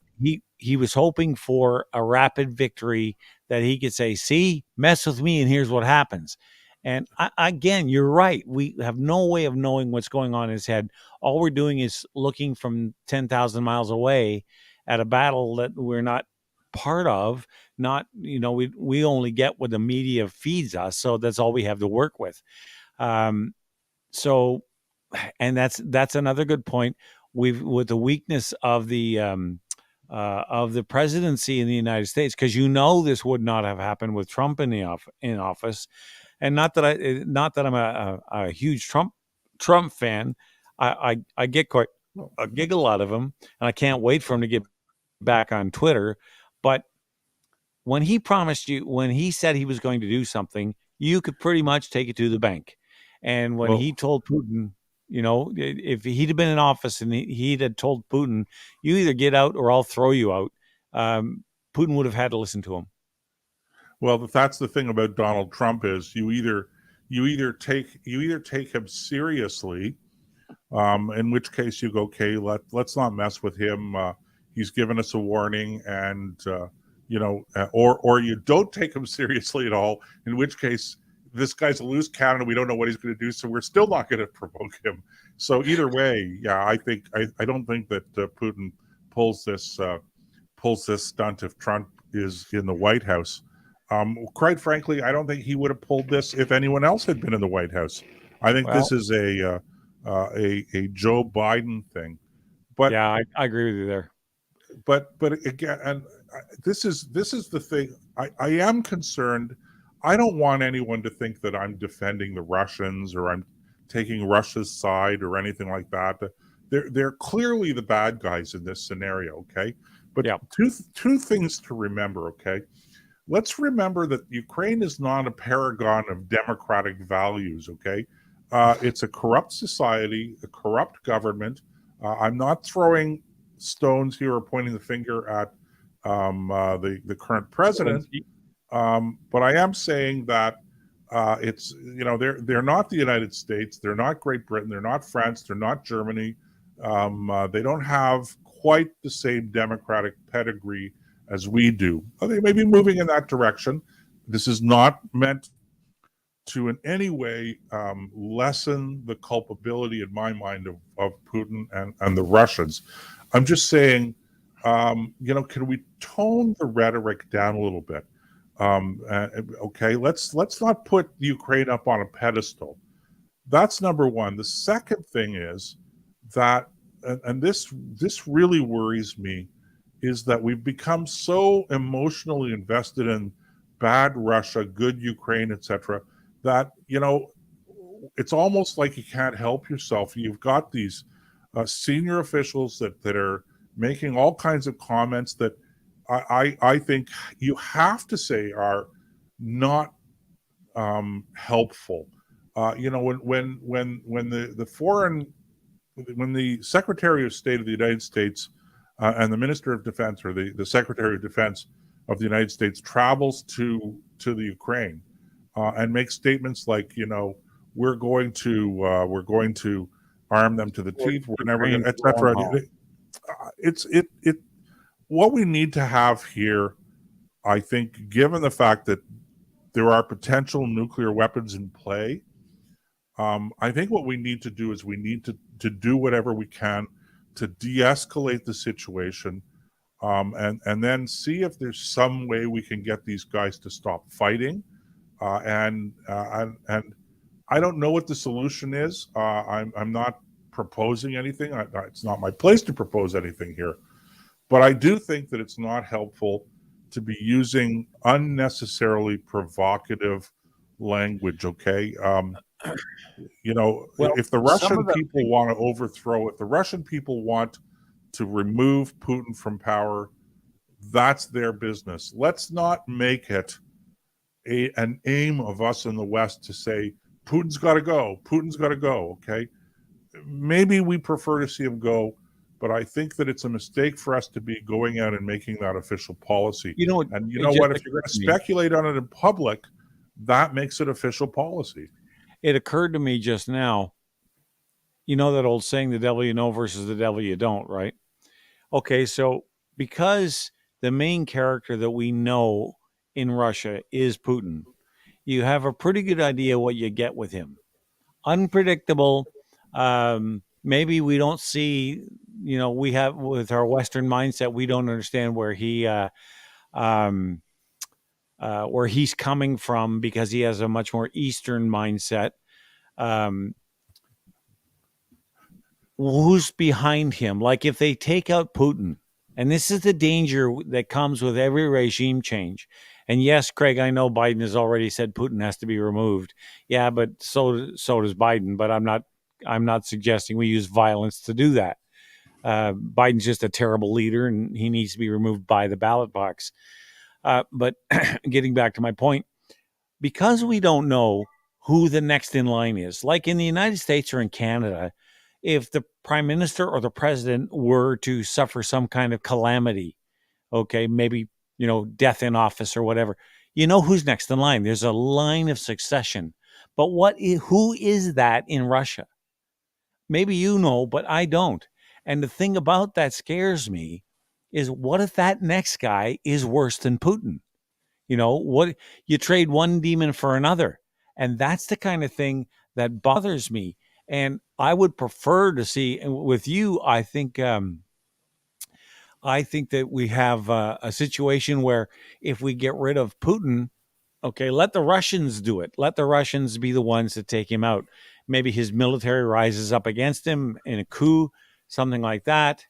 he was hoping for a rapid victory that he could say, see, mess with me and here's what happens. And again, you're right. We have no way of knowing what's going on in his head. All we're doing is looking from 10,000 miles away at a battle that we're not part of. Not, we only get what the media feeds us. So that's all we have to work with. So, and that's another good point. With the weakness of the presidency in the United States, because this would not have happened with Trump in office. And not that I'm a huge Trump fan. I get quite a giggle out of him, and I can't wait for him to get back on Twitter. But when he said he was going to do something, you could pretty much take it to the bank. And when he told Putin, if he'd have been in office and he'd had told Putin, you either get out or I'll throw you out, Putin would have had to listen to him. Well, that's the thing about Donald Trump, is you either take him seriously, in which case you go, okay, let's not mess with him. He's given us a warning, and or you don't take him seriously at all, in which case this guy's a loose cannon. We don't know what he's going to do, so we're still not going to provoke him. So either way, yeah, I don't think that Putin pulls this stunt if Trump is in the White House. Quite frankly, I don't think he would have pulled this if anyone else had been in the White House. I think this is a Joe Biden thing. But yeah, I agree with you there. But again, and this is the thing. I am concerned I don't want anyone to think that I'm defending the Russians or I'm taking Russia's side or anything like that. They're clearly the bad guys in this scenario, okay? But Yeah. two things to remember, okay? Let's remember that Ukraine is not a paragon of democratic values, okay? It's a corrupt society, a corrupt government. I'm not throwing stones here or pointing the finger at the current president, but I am saying that it's, you know, they're not the United States, they're not Great Britain, they're not France, they're not Germany. They don't have quite the same democratic pedigree as we do. They may be moving in that direction. This is not meant to in any way lessen the culpability in my mind of Putin and the Russians. I'm just saying, you know, can we tone the rhetoric down a little bit? Okay, let's not put Ukraine up on a pedestal. That's number one. The second thing is that, and this really worries me, is that we've become so emotionally invested in bad Russia, good Ukraine, etc., that, you know, it's almost like you can't help yourself. You've got these senior officials that are making all kinds of comments that I think you have to say are not helpful. You know, when the Secretary of State of the United States and the Minister of Defense, or the Secretary of Defense of the United States, travels to the Ukraine and makes statements like, you know, we're going to arm them to the teeth, we're never going to, etc. It what we need to have here, I think, given the fact that there are potential nuclear weapons in play, I think what we need to do is we need to do whatever we can to de-escalate the situation, and then see if there's some way we can get these guys to stop fighting. And I don't know what the solution is. I'm not proposing anything. It's not my place to propose anything here. But I do think that it's not helpful to be using unnecessarily provocative language, okay? You know, Well, if the Russian people want to overthrow it, the Russian people want to remove Putin from power, that's their business. Let's not make it an aim of us in the West to say, Putin's got to go, Putin's got to go, okay? Maybe we prefer to see him go, but I think that it's a mistake for us to be going out and making that official policy. You know, and you know what? If you're going to speculate on it in public, that makes it official policy. It occurred to me just now, you know that old saying, the devil you know versus the devil you don't, right? Okay, so because the main character that we know in Russia is Putin, you have a pretty good idea what you get with him. Unpredictable. Maybe we don't see, you know, we have, with our Western mindset, we don't understand where he's coming from, because he has a much more Eastern mindset. Who's behind him? Like, if they take out Putin, and this is the danger that comes with every regime change. And yes, Craig, I know Biden has already said Putin has to be removed. Yeah, but so does Biden. But I'm not suggesting we use violence to do that. Biden's just a terrible leader, and he needs to be removed by the ballot box. But getting back to my point, because we don't know who the next in line is, like in the United States or in Canada, if the prime minister or the president were to suffer some kind of calamity, okay, maybe, you know, death in office or whatever, you know who's next in line. There's a line of succession. But who is that in Russia? Maybe you know, but I don't. And the thing about that scares me is, what if that next guy is worse than Putin? You know, what, you trade one demon for another. And that's the kind of thing that bothers me. And I would prefer to see, with you, I think that we have a situation where, if we get rid of Putin, okay, let the Russians do it. Let the Russians be the ones to take him out. Maybe his military rises up against him in a coup, something like that.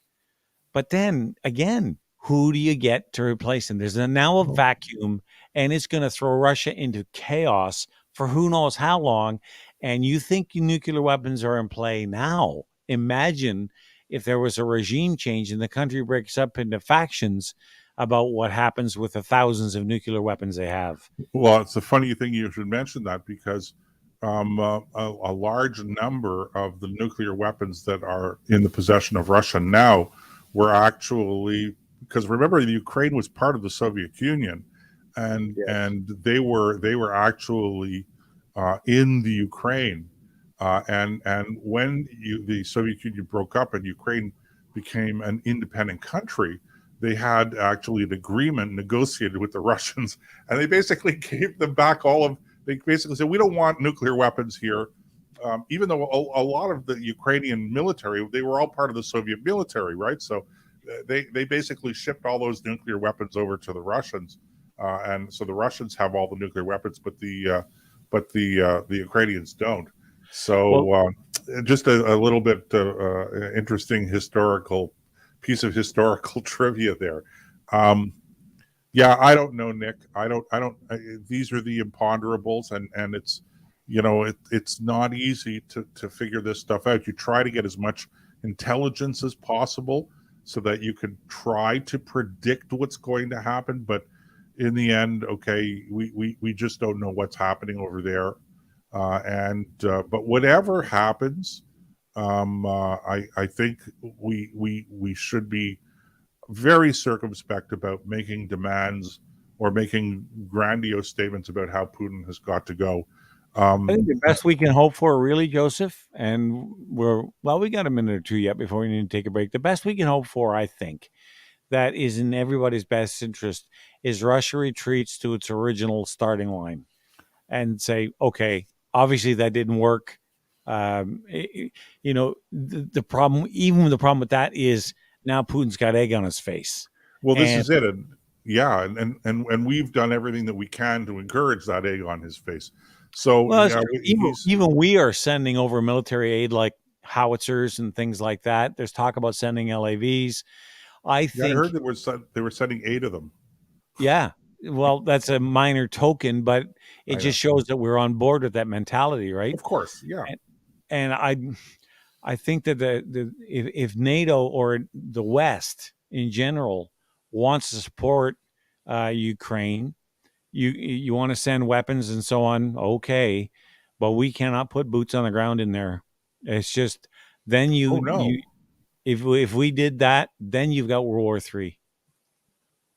But then again, who do you get to replace him? There's now a vacuum, and it's going to throw Russia into chaos for who knows how long. And you think nuclear weapons are in play now. Imagine if there was a regime change and the country breaks up into factions about what happens with the thousands of nuclear weapons they have. Well, it's a funny thing you should mention that, because a large number of the nuclear weapons that are in the possession of Russia now were actually, because remember, the Ukraine was part of the Soviet Union, and they were actually in the Ukraine, and when the Soviet Union broke up and Ukraine became an independent country, they had actually an agreement negotiated with the Russians, and they basically gave them back they basically said, we don't want nuclear weapons here, even though a lot of the Ukrainian military, they were all part of the Soviet military, right? So they basically shipped all those nuclear weapons over to the Russians, and so the Russians have all the nuclear weapons, but the Ukrainians don't. So just a little bit interesting piece of historical trivia there. I don't know, Nick. These are the imponderables, and it's, it's not easy to figure this stuff out. You try to get as much intelligence as possible so that you can try to predict what's going to happen, but in the end, we just don't know what's happening over there. But whatever happens, I think we should be very circumspect about making demands or making grandiose statements about how Putin has got to go. I think the best we can hope for, really, Joseph, and we got a minute or two yet before we need to take a break. The best we can hope for, I think, that is in everybody's best interest, is Russia retreats to its original starting line and say, okay, obviously that didn't work. The problem with that is now Putin's got egg on his face. Well, this is it. And we've done everything that we can to encourage that egg on his face. So even we are sending over military aid like howitzers and things like that. There's talk about sending LAVs. I heard they were sending 8 of them. Yeah. Well, that's a minor token, but it just shows that we're on board with that mentality, right? Of course, yeah. And I think that if NATO or the West in general wants to support Ukraine, you want to send weapons and so on, okay, but we cannot put boots on the ground in there. It's just then if we did that, then you've got World War III.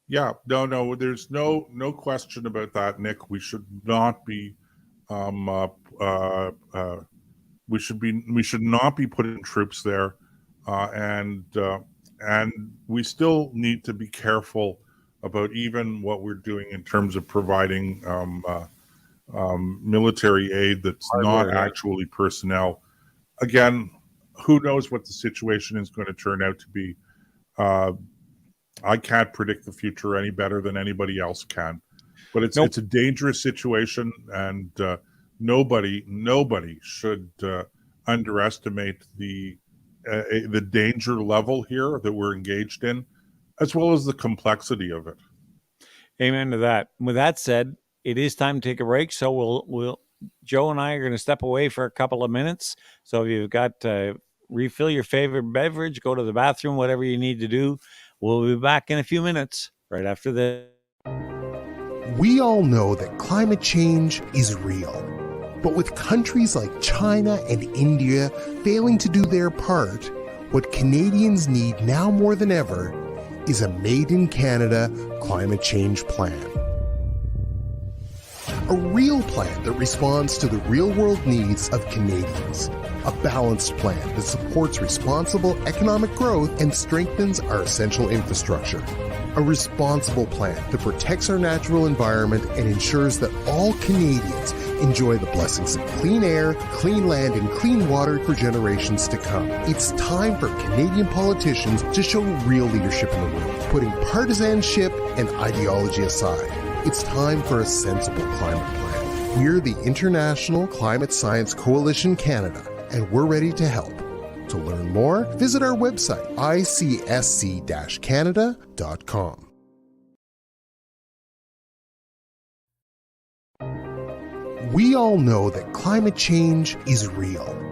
Yeah, no, there's no question about that, Nick. We should not be we should not be putting troops there, and we still need to be careful about even what we're doing in terms of providing military aid that's not actually personnel. Again, who knows what the situation is going to turn out to be. I can't predict the future any better than anybody else can, but it's a dangerous situation, and nobody should underestimate the danger level here that we're engaged in, as well as the complexity of it. Amen to that. With that said, it is time to take a break. So we'll Joe and I are going to step away for a couple of minutes. So if you've got refill your favorite beverage, go to the bathroom, whatever you need to do. We'll be back in a few minutes right after this. We all know that climate change is real. But with countries like China and India failing to do their part, what Canadians need now more than ever is a Made in Canada climate change plan. A real plan that responds to the real-world needs of Canadians. A balanced plan that supports responsible economic growth and strengthens our essential infrastructure. A responsible plan that protects our natural environment and ensures that all Canadians enjoy the blessings of clean air, clean land, and clean water for generations to come. It's time for Canadian politicians to show real leadership in the world, putting partisanship and ideology aside. It's time for a sensible climate plan. We're the International Climate Science Coalition Canada, and we're ready to help. To learn more, visit our website, icsc-canada.com. We all know that climate change is real.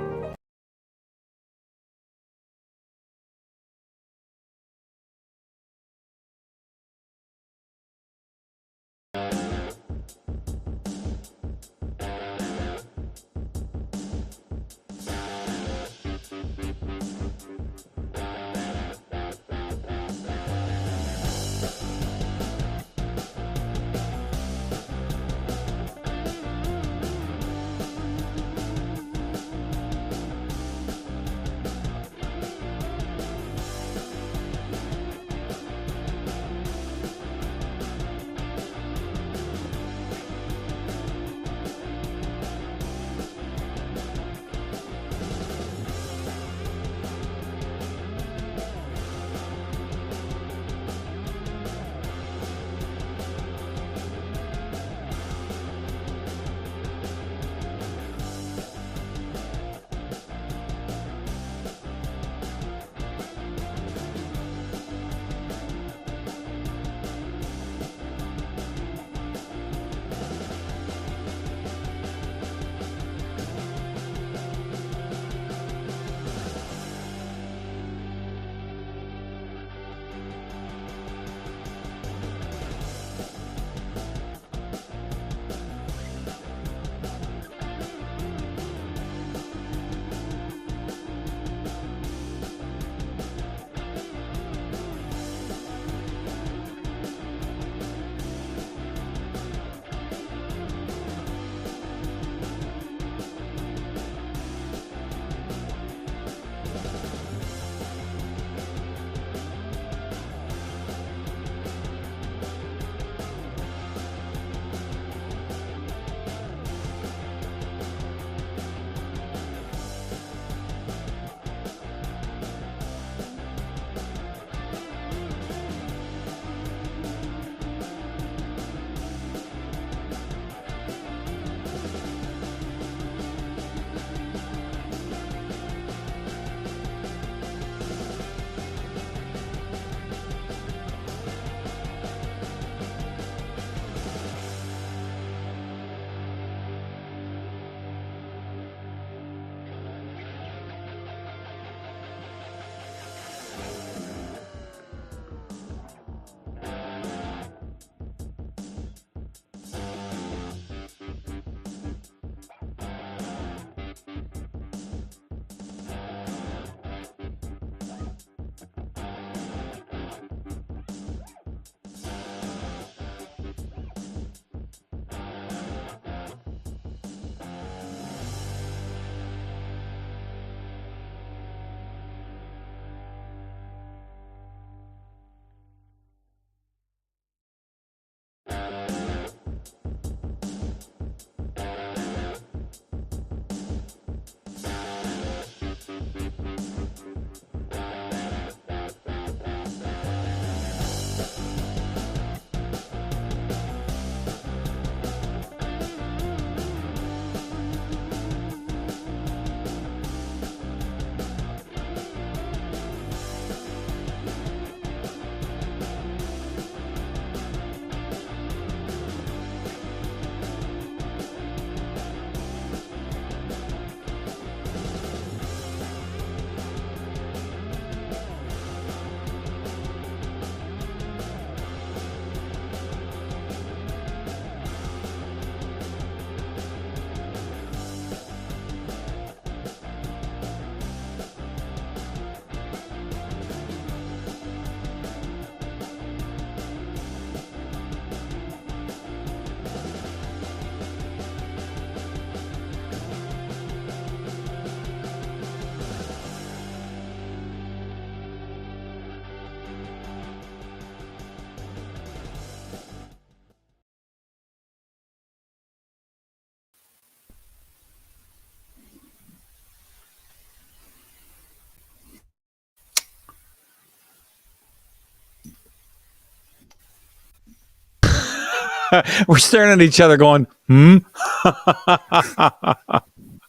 We're staring at each other going, hmm?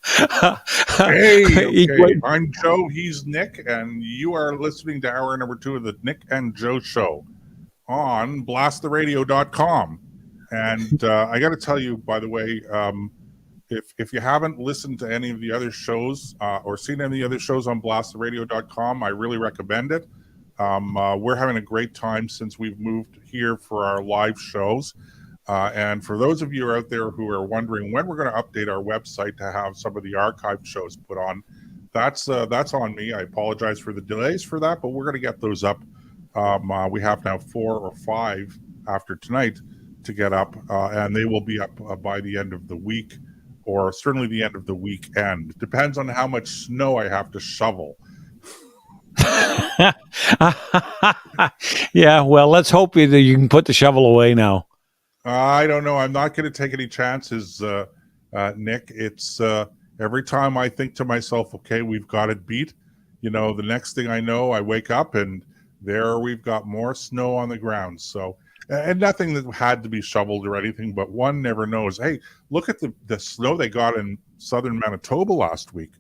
Hey, okay. I'm Joe. He's Nick, and you are listening to hour number 2 of the Nick and Joe Show on blasttheradio.com. And I got to tell you, by the way, if you haven't listened to any of the other shows or seen any of the other shows on blasttheradio.com, I really recommend it. We're having a great time since we've moved here for our live shows. And for those of you out there who are wondering when we're going to update our website to have some of the archived shows put on, that's on me. I apologize for the delays for that, but we're going to get those up. We have now 4 or 5 after tonight to get up, and they will be up by the end of the week, or certainly the end of the weekend. Depends on how much snow I have to shovel. Yeah, well, let's hope that you can put the shovel away now. I don't know. I'm not going to take any chances, Nick. It's every time I think to myself, okay, we've got it beat. The next thing I know, I wake up and there we've got more snow on the ground. So, and nothing that had to be shoveled or anything, but one never knows. Hey, look at the snow they got in southern Manitoba last week.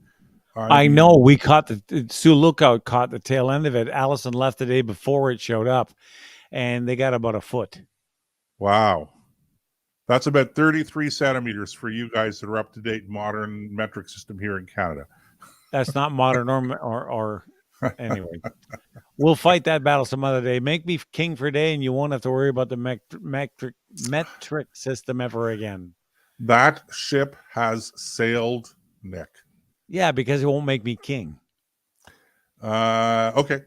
I know we caught Sioux Lookout caught the tail end of it. Allison left the day before it showed up, and they got about a foot. Wow. That's about 33 centimeters for you guys that are up to date modern metric system here in Canada. That's not modern or anyway. We'll fight that battle some other day. Make me king for a day, and you won't have to worry about the metric system ever again. That ship has sailed, Nick. Yeah, because it won't make me king. Okay.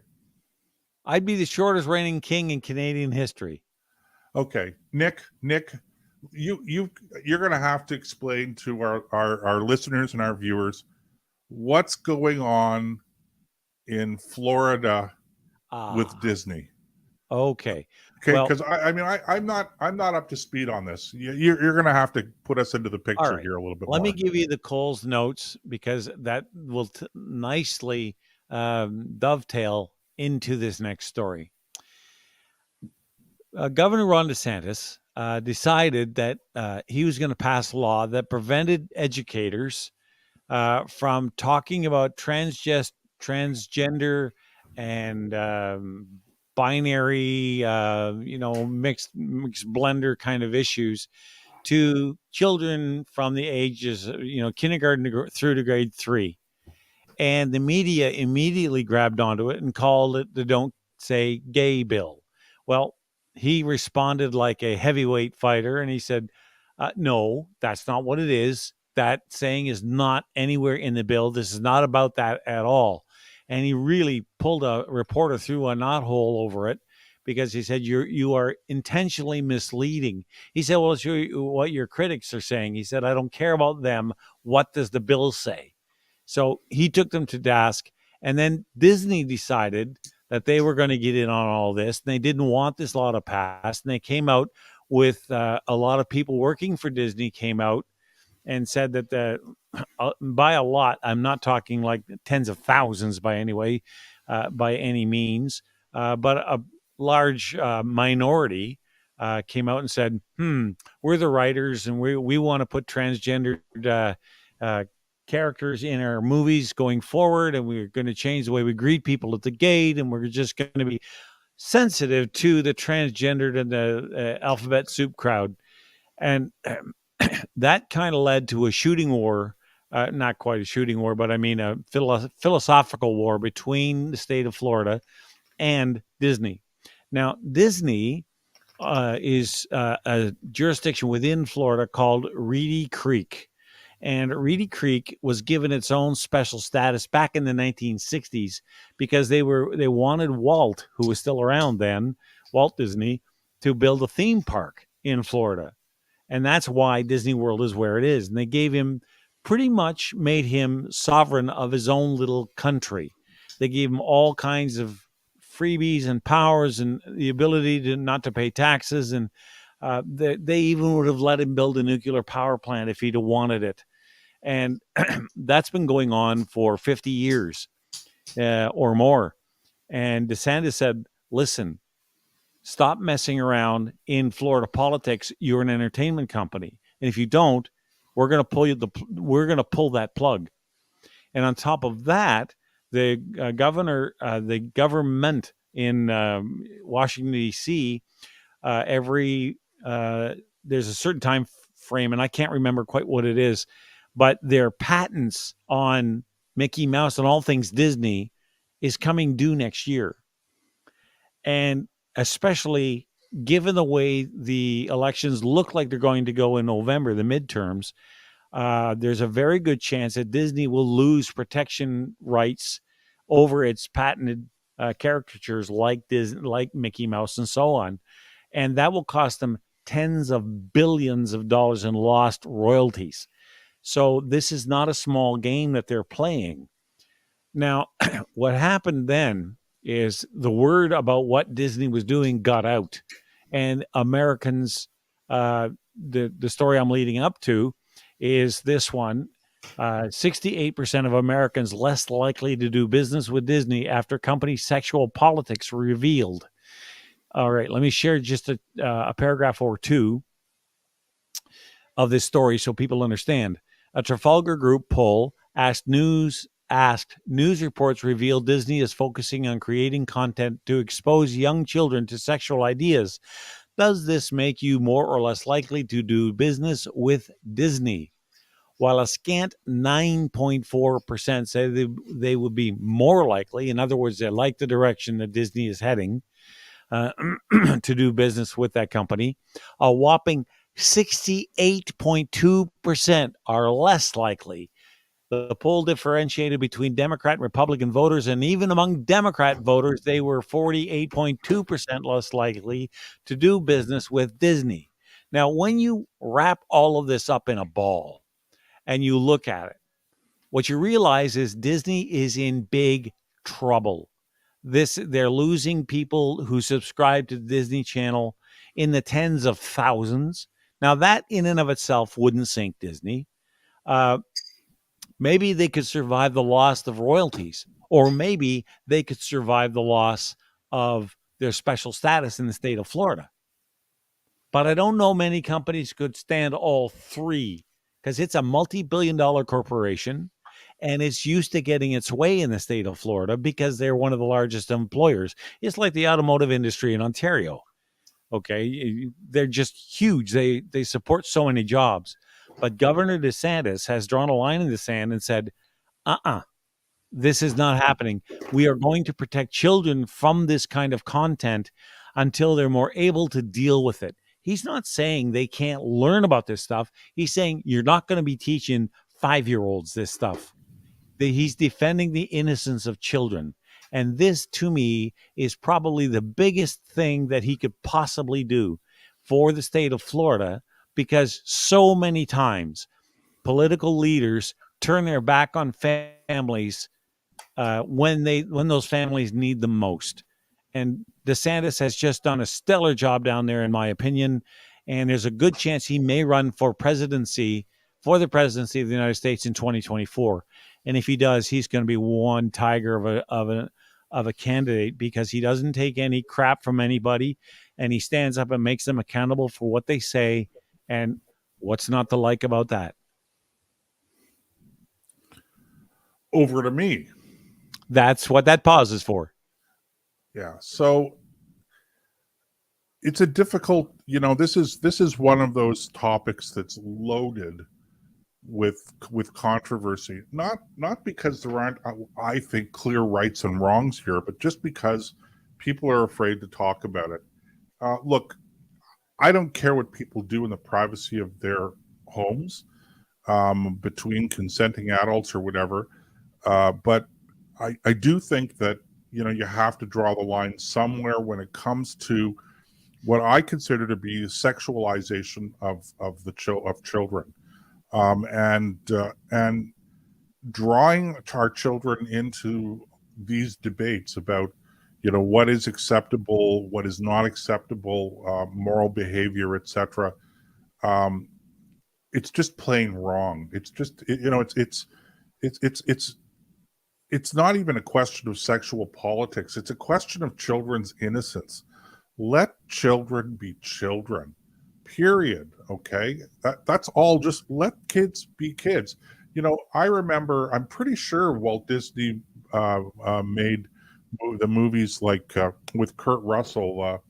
I'd be the shortest reigning king in Canadian history. Okay, Nick, you're going to have to explain to our listeners and our viewers what's going on in Florida with Disney. Okay, because I'm not up to speed on this. You're going to have to put us into the picture here a little bit. Let me give you the Coles notes, because that will nicely dovetail into this next story. Governor Ron DeSantis decided that he was going to pass a law that prevented educators from talking about transgender and binary, mixed blender kind of issues to children from the ages, kindergarten through to grade 3. And the media immediately grabbed onto it and called it the Don't Say Gay bill. Well, he responded like a heavyweight fighter, and he said, no, that's not what it is. That saying is not anywhere in the bill. This is not about that at all. And he really pulled a reporter through a knothole over it, because he said, you are intentionally misleading. He said, well, it's what your critics are saying. He said, I don't care about them. What does the bill say? So he took them to task. And then Disney decided that they were going to get in on all this, and they didn't want this law to pass. And they came out with a lot of people working for Disney came out and said that by a lot, I'm not talking like tens of thousands by any means, but a large minority came out and said, we're the writers, and we want to put transgendered characters in our movies going forward, and we're going to change the way we greet people at the gate, and we're just going to be sensitive to the transgendered and the alphabet soup crowd. And that kind of led to a shooting war, not quite a shooting war, but I mean a philosophical war between the state of Florida and Disney. Now, Disney is a jurisdiction within Florida called Reedy Creek. And Reedy Creek was given its own special status back in the 1960s because they wanted Walt, who was still around then, Walt Disney, to build a theme park in Florida. And that's why Disney World is where it is. And they made him sovereign of his own little country. They gave him all kinds of freebies and powers and the ability not to pay taxes. And they even would have let him build a nuclear power plant if he'd have wanted it. And that's been going on for 50 years or more. And DeSantis said, listen, stop messing around in Florida politics. You're an entertainment company. And if you don't, we're going to pull that plug. And on top of that, the government in Washington D.C. There's a certain time frame, and I can't remember quite what it is, but their patents on Mickey Mouse and all things Disney is coming due next year. And especially given the way the elections look like they're going to go in November, the midterms, there's a very good chance that Disney will lose protection rights over its patented caricatures like Mickey Mouse and so on. And that will cost them tens of billions of dollars in lost royalties. So this is not a small game that they're playing. Now, what happened then is the word about what Disney was doing got out, and Americans, the story I'm leading up to is this one. 68% of Americans less likely to do business with Disney after company sexual politics revealed. All right, let me share just a paragraph or two of this story so people understand. A Trafalgar Group poll asked news reports reveal Disney is focusing on creating content to expose young children to sexual ideas. Does this make you more or less likely to do business with Disney? While a scant 9.4% say they would be more likely, in other words, they like the direction that Disney is heading to do business with that company, a whopping 68.2% are less likely. The poll differentiated between Democrat and Republican voters, and even among Democrat voters, they were 48.2% less likely to do business with Disney. Now, when you wrap all of this up in a ball and you look at it, what you realize is Disney is in big trouble. They're losing people who subscribe to the Disney Channel in the tens of thousands. Now, that in and of itself wouldn't sink Disney. Maybe they could survive the loss of royalties, or maybe they could survive the loss of their special status in the state of Florida. But I don't know many companies could stand all three, because it's a multi-billion-dollar corporation, and it's used to getting its way in the state of Florida because they're one of the largest employers. It's like the automotive industry in Ontario. Okay, they're just huge. They support so many jobs. But Governor DeSantis has drawn a line in the sand and said, this is not happening. We are going to protect children from this kind of content until they're more able to deal with it. He's not saying they can't learn about this stuff. He's saying you're not going to be teaching 5-year-olds this stuff. He's defending the innocence of children. And this, to me, is probably the biggest thing that he could possibly do for the state of Florida, because so many times political leaders turn their back on families when those families need them most. And DeSantis has just done a stellar job down there, in my opinion. And there's a good chance he may run for the presidency of the United States in 2024. And if he does, he's going to be one tiger of a candidate, because he doesn't take any crap from anybody, and he stands up and makes them accountable for what they say. And what's not to like about that? Over to me. That's what that pause is for. Yeah. So it's a difficult, this is one of those topics that's loaded with controversy, not because there aren't, I think, clear rights and wrongs here, but just because people are afraid to talk about it. Look, I don't care what people do in the privacy of their homes, between consenting adults or whatever, but I do think that you have to draw the line somewhere when it comes to what I consider to be sexualization of children. And drawing our children into these debates about, what is acceptable, what is not acceptable, moral behavior, etc. It's just plain wrong. It's just, it's not even a question of sexual politics. It's a question of children's innocence. Let children be children. period. Okay, that's all. Just let kids be kids. I remember. I'm pretty sure Walt Disney made the movies like with Kurt Russell,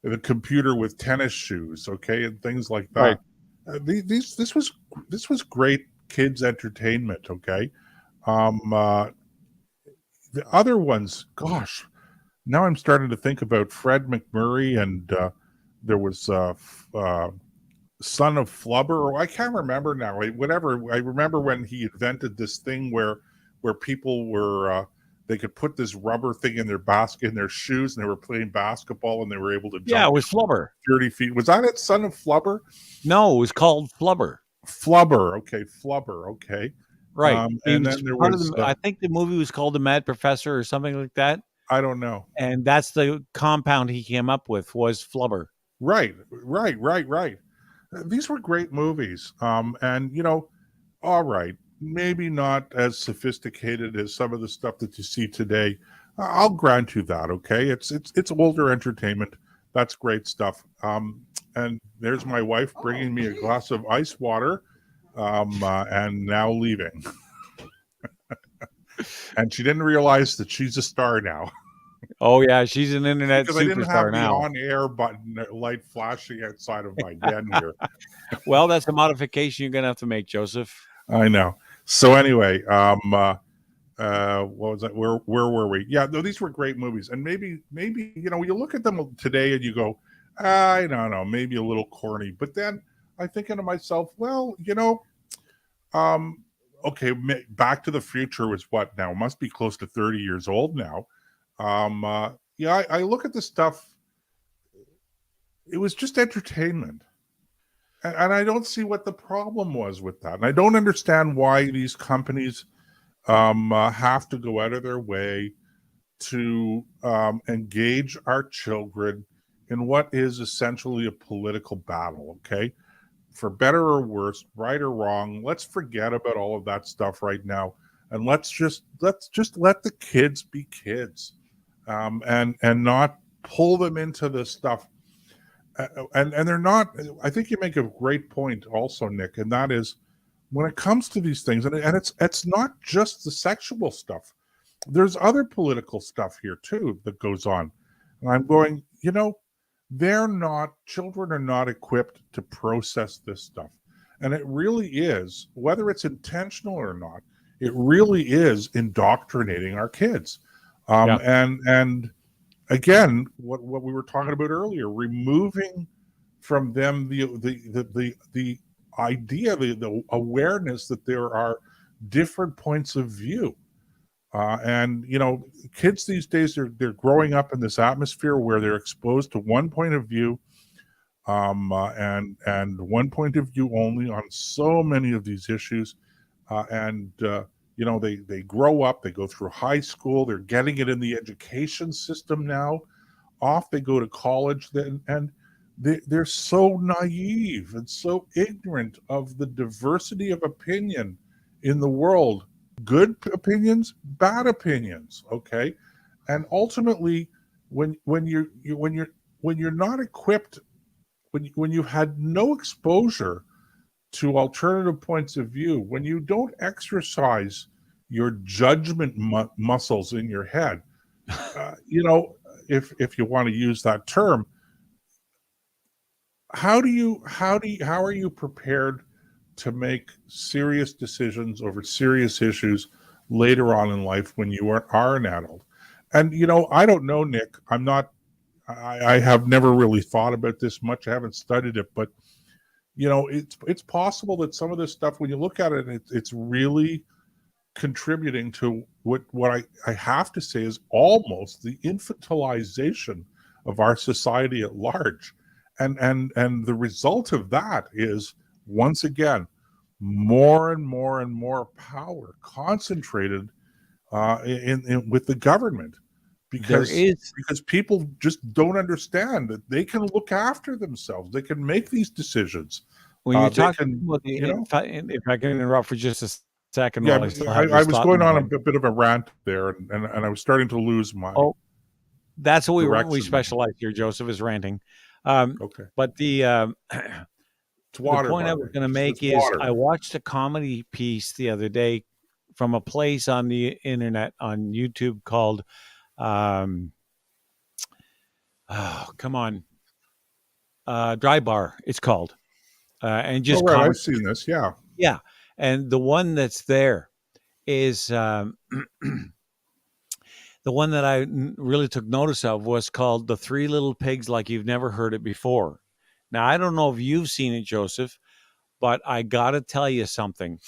the computer with tennis shoes, okay, and things like Right. that. This was great kids entertainment, okay. The other ones, gosh, now I'm starting to think about Fred McMurray, and there was Son of Flubber, or I can't remember now. Whatever. I remember when he invented this thing where people were they could put this rubber thing in their basket in their shoes, and they were playing basketball, and they were able to jump. Yeah, it was Flubber. 30 feet. Was that it? Son of Flubber? No, it was called Flubber. Flubber. Okay, Flubber. Okay. Right. And then there was. I think the movie was called The Mad Professor or something like that. I don't know. And that's the compound he came up with was Flubber. Right. These were great movies. And all right, maybe not as sophisticated as some of the stuff that you see today. I'll grant you that. Okay, it's older entertainment. That's great stuff. And there's my wife bringing me a glass of ice water, and now leaving. And she didn't realize that she's a star now. Oh yeah, she's an internet because I didn't have superstar now. the on-air button light flashing outside of my den here. Well, that's a modification you're going to have to make, Joseph. I know. So anyway, what was that? Where were we? Yeah, no, these were great movies, and maybe you look at them today and you go, I don't know, maybe a little corny. But then I'm thinking to myself, well, okay, Back to the Future was what now? It must be close to 30 years old now. I look at the stuff. It was just entertainment. And I don't see what the problem was with that. And I don't understand why these companies have to go out of their way to engage our children in what is essentially a political battle, okay? For better or worse, right or wrong, let's forget about all of that stuff right now. And let's just let the kids be kids, and not pull them into this stuff. And they're not. I think you make a great point, also, Nick, and that is when it comes to these things, and it's not just the sexual stuff. There's other political stuff here too that goes on, and I'm going. Children are not equipped to process this stuff, and it really is, whether it's intentional or not, it really is indoctrinating our kids. And again, what we were talking about earlier, removing from them the idea, the awareness that there are different points of view. And kids these days, they're growing up in this atmosphere where they're exposed to one point of view, and one point of view only on so many of these issues. They grow up, they go through high school, they're getting it in the education system now. Off they go to college, and they're so naive and so ignorant of the diversity of opinion in the world. Good opinions, bad opinions, okay? And ultimately, when you're not equipped, when you've had no exposure to alternative points of view, when you don't exercise your judgment muscles in your head, if you want to use that term, how are you prepared to make serious decisions over serious issues later on in life when you are an adult? And I don't know, Nick. I have never really thought about this much. I haven't studied it, but it's possible that some of this stuff, when you look at it, it's really contributing to what I have to say is almost the infantilization of our society at large. And the result of that is, once again, more and more and more power concentrated in with the government, because people just don't understand that they can look after themselves. They can make these decisions. When you're talking about if I can interrupt for just a second. Yeah, I was going on a bit of a rant there, and I was starting to lose my. Oh, that's what we specialize here, Joseph, is ranting. Okay. But It's the water, point by I the was way. going to Just it's make is water. I watched a comedy piece the other day from a place on the internet on YouTube called, um, oh, come on, Dry Bar. It's called, and Oh, just right. I've comment. seen this. Yeah. Yeah, and the one that's there is the one that I really took notice of was called "The Three Little Pigs Like You've Never Heard It Before." Now I don't know if you've seen it, Joseph, but I got to tell you something.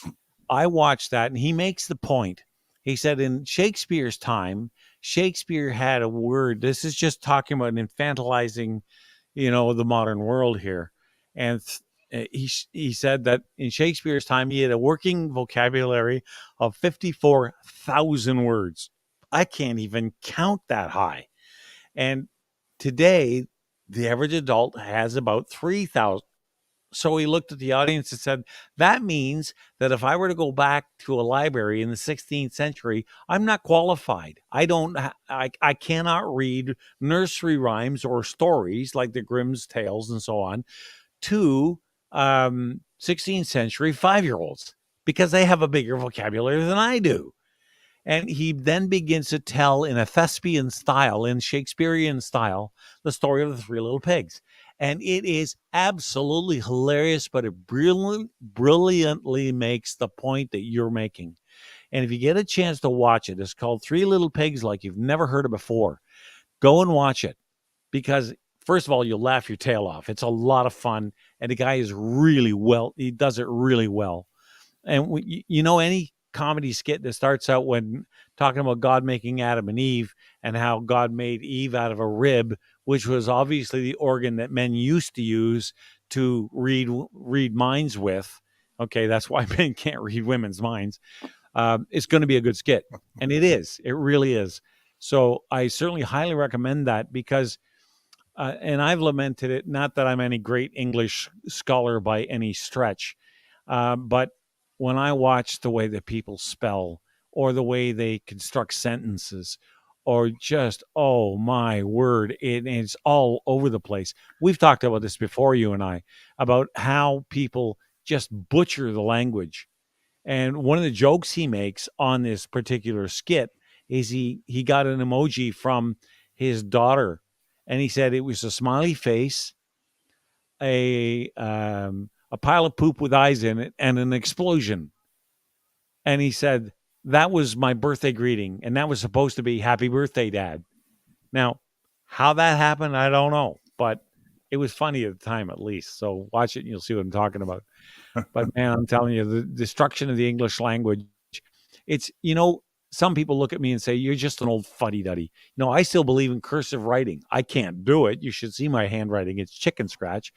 I watched that, and he makes the point. He said in Shakespeare's time, Shakespeare had a word. This is just talking about infantilizing, the modern world here. And he said that in Shakespeare's time, he had a working vocabulary of 54,000 words. I can't even count that high. And today, the average adult has about 3,000. So he looked at the audience and said, that means that if I were to go back to a library in the 16th century, I'm not qualified. I cannot read nursery rhymes or stories like the Grimm's tales and so on to 16th century 5-year-olds because they have a bigger vocabulary than I do. And he then begins to tell in a thespian style, in Shakespearean style, the story of the Three Little Pigs. And it is absolutely hilarious, but it brilliantly makes the point that you're making. And if you get a chance to watch it, it's called Three Little Pigs Like You've Never Heard it before. Go and watch it because, first of all, you'll laugh your tail off. It's a lot of fun. And the guy is he does it really well. And any comedy skit that starts out when talking about God making Adam and Eve and how God made Eve out of a rib, which was obviously the organ that men used to use to read minds with. Okay, that's why men can't read women's minds. It's going to be a good skit, and it is. It really is. So I certainly highly recommend that because, and I've lamented it. Not that I'm any great English scholar by any stretch, but when I watch the way that people spell or the way they construct sentences or just, oh my word, it's all over the place. We've talked about this before, you and I, about how people just butcher the language. And one of the jokes he makes on this particular skit is he got an emoji from his daughter, and he said it was a smiley face, a pile of poop with eyes in it, and an explosion. And he said, that was my birthday greeting. And that was supposed to be happy birthday, Dad. Now, how that happened, I don't know. But it was funny at the time, at least. So watch it and you'll see what I'm talking about. But man, I'm telling you, the destruction of the English language, it's, some people look at me and say, you're just an old fuddy-duddy. No, I still believe in cursive writing. I can't do it. You should see my handwriting. It's chicken scratch.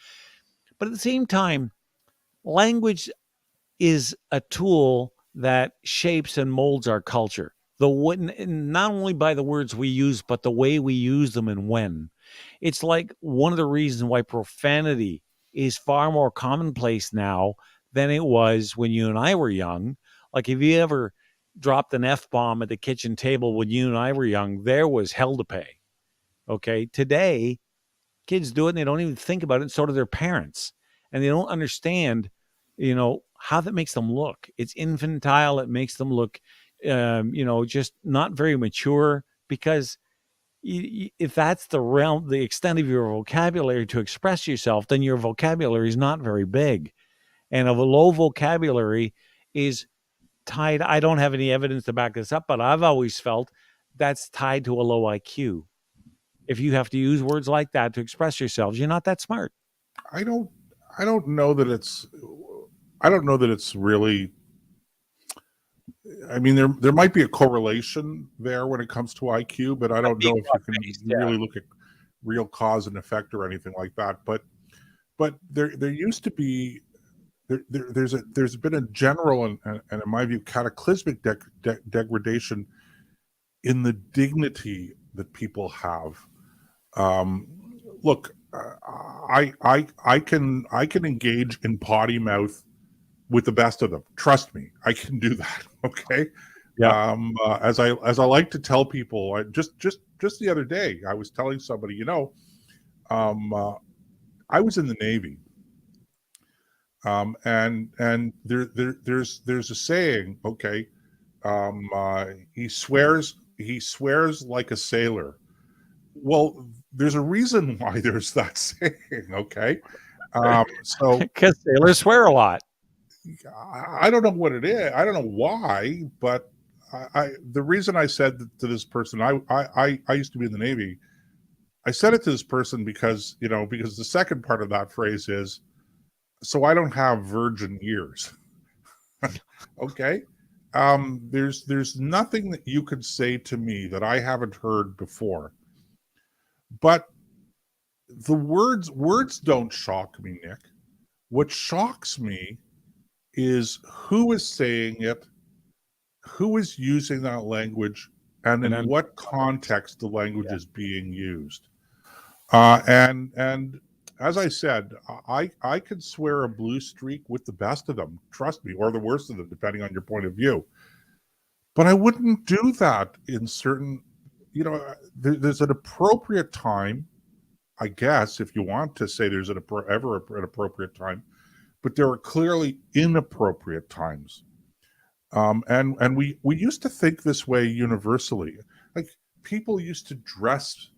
But at the same time, language is a tool that shapes and molds our culture. Not only by the words we use, but the way we use them and when. It's like one of the reasons why profanity is far more commonplace now than it was when you and I were young. Like if you ever dropped an F-bomb at the kitchen table when you and I were young, there was hell to pay. Okay. Today, kids do it and they don't even think about it, and so do their parents. And they don't understand, how that makes them look. It's infantile. It makes them look, just not very mature because if that's the extent of your vocabulary to express yourself, then your vocabulary is not very big. And a low vocabulary is tied. I don't have any evidence to back this up, but I've always felt that's tied to a low IQ. If you have to use words like that to express yourselves, you're not that smart. I don't know that it's really. I mean, there might be a correlation there when it comes to IQ, but I don't know if you can really look at real cause and effect or anything like that. But there used to be there's been a general and in my view cataclysmic degradation in the dignity that people have. Look, I can engage in potty mouth with the best of them. Trust me, I can do that. Okay. Yeah. As I like to tell people, just the other day, I was telling somebody, I was in the Navy, and there's a saying. Okay, he swears like a sailor. Well, there's a reason why there's that saying. Okay, so Because sailors swear a lot. I don't know what it is. I don't know why, but the reason I said to this person, I used to be in the Navy. I said it to this person because the second part of that phrase is, so I don't have virgin ears. Okay. There's nothing that you could say to me that I haven't heard before. But the words don't shock me, Nick. What shocks me is who is saying it, who is using that language, and in what context the language is being used. And as I said, I could swear a blue streak with the best of them, trust me, or the worst of them, depending on your point of view. But I wouldn't do that in certain, there's an appropriate time, I guess, if you want to say there's ever an appropriate time, but there are clearly inappropriate times. And we used to think this way universally. Like, people used to dress,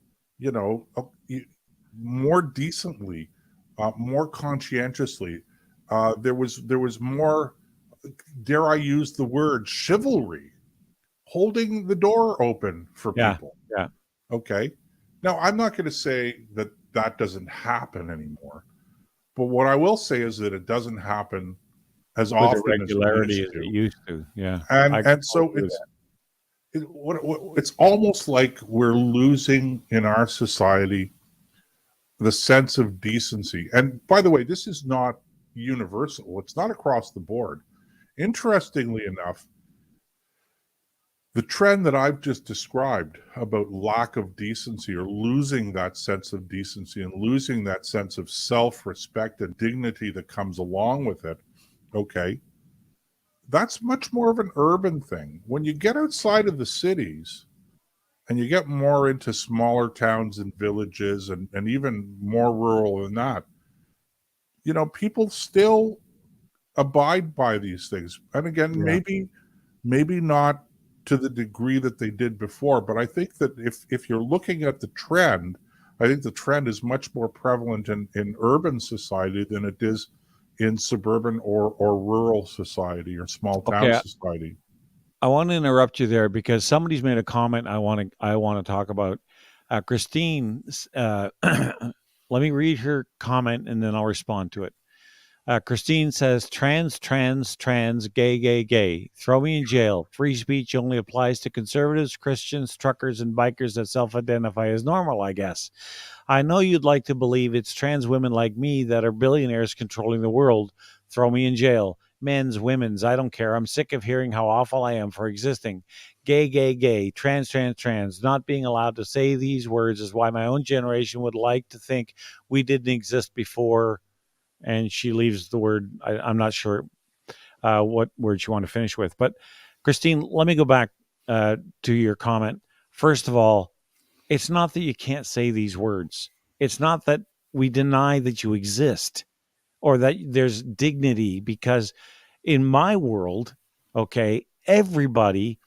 more decently, more conscientiously. There was more, dare I use the word, chivalry, holding the door open for people. Yeah. Okay. Now, I'm not going to say that doesn't happen anymore, but what I will say is that it doesn't happen as with often the regularity as it used to. Yeah. And so it's almost like we're losing in our society the sense of decency. And by the way, this is not universal. It's not across the board. Interestingly enough, the trend that I've just described about lack of decency, or losing that sense of decency and losing that sense of self-respect and dignity that comes along with it, okay, that's much more of an urban thing. When you get outside of the cities and you get more into smaller towns and villages and even more rural than that, people still abide by these things. And again, maybe not to the degree that they did before, but I think that if you're looking at the trend, I think the trend is much more prevalent in urban society than it is in suburban or rural society or small town society. I want to interrupt you there because somebody's made a comment I want to talk about. Christine, let me read her comment and then I'll respond to it. Christine says, trans, gay. Throw me in jail. Free speech only applies to conservatives, Christians, truckers, and bikers that self-identify as normal, I guess. I know you'd like to believe it's trans women like me that are billionaires controlling the world. Throw me in jail. Men's, women's, I don't care. I'm sick of hearing how awful I am for existing. Gay. Trans. Not being allowed to say these words is why my own generation would like to think we didn't exist before. And she leaves the word, I'm not sure what word you want to finish with. But Christine, let me go back to your comment. First of all, it's not that you can't say these words. It's not that we deny that you exist or that there's dignity, because in my world, okay, everybody,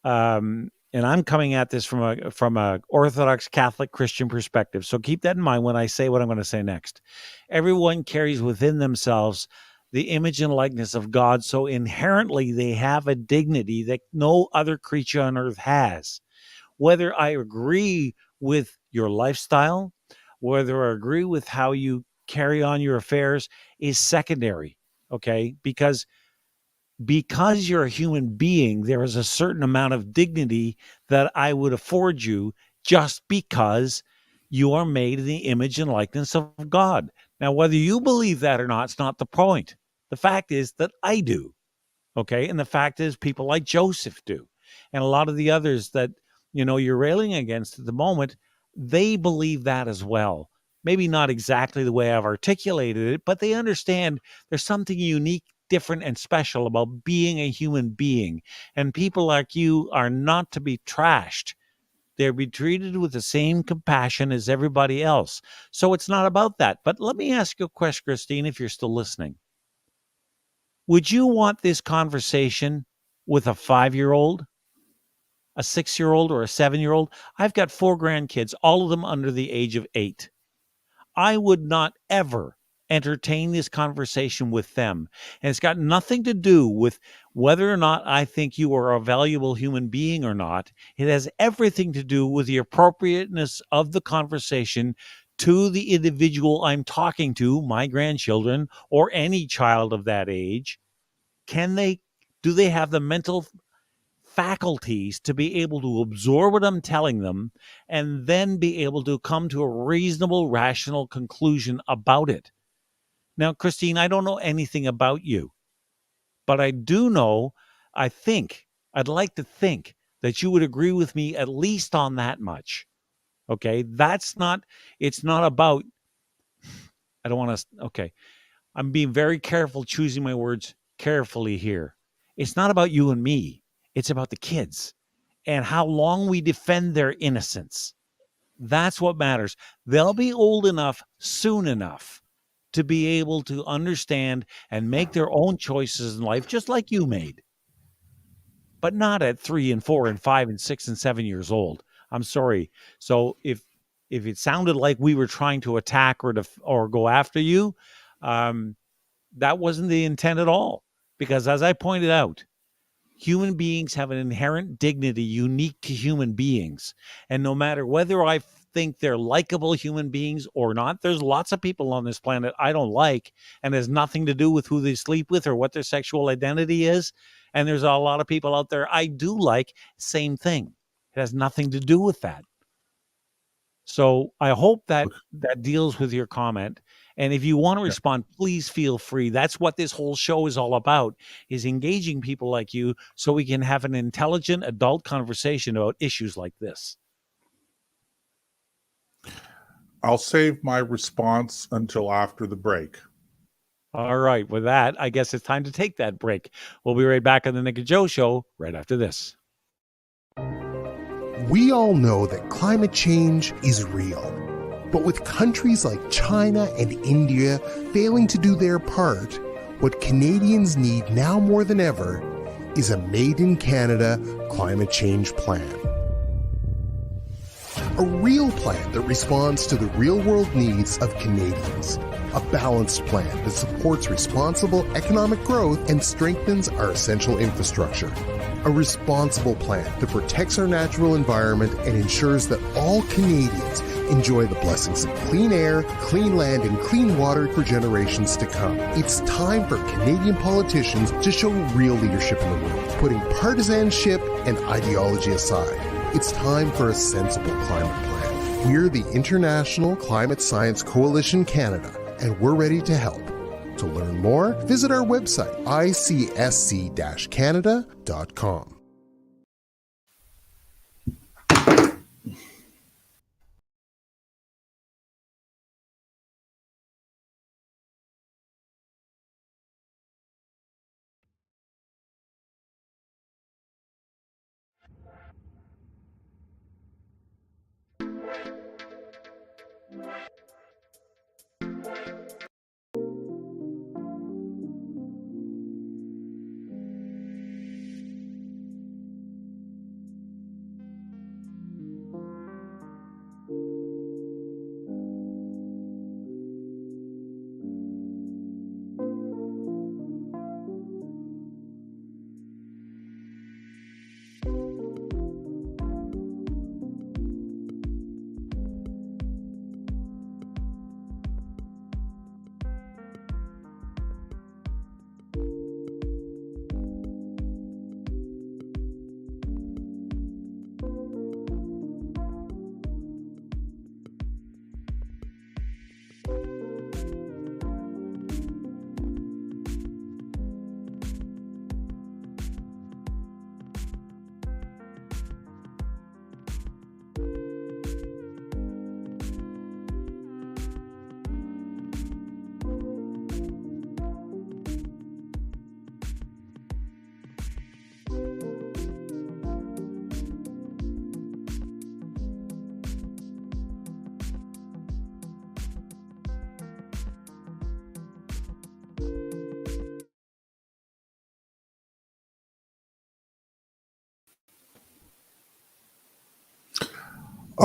and I'm coming at this from a Orthodox Catholic Christian perspective. So keep that in mind when I say what I'm going to say next. Everyone carries within themselves the image and likeness of God. So inherently they have a dignity that no other creature on earth has. Whether I agree with your lifestyle, whether I agree with how you carry on your affairs is secondary. Okay. Because you're a human being, there is a certain amount of dignity that I would afford you just because you are made in the image and likeness of God. Now, whether you believe that or not, it's not the point. The fact is that I do. Okay. And the fact is people like Joseph do. And a lot of the others that, you're railing against at the moment, they believe that as well. Maybe not exactly the way I've articulated it, but they understand there's something unique, different, and special about being a human being. And people like you are not to be trashed. They'll be treated with the same compassion as everybody else. So it's not about that. But let me ask you a question, Christine, if you're still listening. Would you want this conversation with a 5-year-old, a 6-year-old, or a 7-year-old? I've got 4 grandkids, all of them under the age of 8. I would not ever entertain this conversation with them. And it's got nothing to do with whether or not I think you are a valuable human being or not. It has everything to do with the appropriateness of the conversation to the individual I'm talking to, my grandchildren, or any child of that age. Do they have the mental faculties to be able to absorb what I'm telling them and then be able to come to a reasonable, rational conclusion about it? Now, Christine, I don't know anything about you, but I do know, I'd like to think that you would agree with me at least on that much. Okay. It's not about, I don't want to, okay. I'm being very careful choosing my words carefully here. It's not about you and me. It's about the kids and how long we defend their innocence. That's what matters. They'll be old enough soon enough to be able to understand and make their own choices in life, just like you made, but not at 3 and 4 and 5 and 6 and 7 years old. I'm sorry. So if it sounded like we were trying to attack or go after you, that wasn't the intent at all. Because as I pointed out, human beings have an inherent dignity unique to human beings. And no matter whether I think they're likable human beings or not, there's lots of people on this planet I don't like, and has nothing to do with who they sleep with or what their sexual identity is. And there's a lot of people out there I do like, same thing. It has nothing to do with that. So I hope that deals with your comment. And if you want to respond, please feel free. That's what this whole show is all about, is engaging people like you so we can have an intelligent adult conversation about issues like this. I'll save my response until after the break. All right. With that, I guess it's time to take that break. We'll be right back on the Nick and Joe Show right after this. We all know that climate change is real. But with countries like China and India failing to do their part, what Canadians need now more than ever is a Made in Canada climate change plan. A real plan that responds to the real-world needs of Canadians. A balanced plan that supports responsible economic growth and strengthens our essential infrastructure. A responsible plan that protects our natural environment and ensures that all Canadians enjoy the blessings of clean air, clean land, and clean water for generations to come. It's time for Canadian politicians to show real leadership in the world, putting partisanship and ideology aside. It's time for a sensible climate plan. We're the International Climate Science Coalition Canada, and we're ready to help. To learn more, visit our website, icsc-canada.com.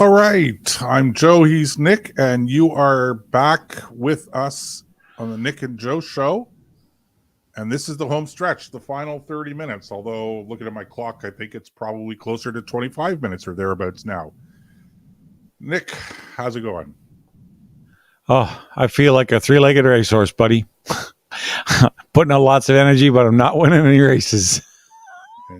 All right. I'm Joe. He's Nick, and you are back with us on the Nick and Joe show. And this is the home stretch, the final 30 minutes. Although, looking at my clock, I think it's probably closer to 25 minutes or thereabouts now. Nick, how's it going? Oh, I feel like a three-legged racehorse, buddy. Putting out lots of energy, but I'm not winning any races.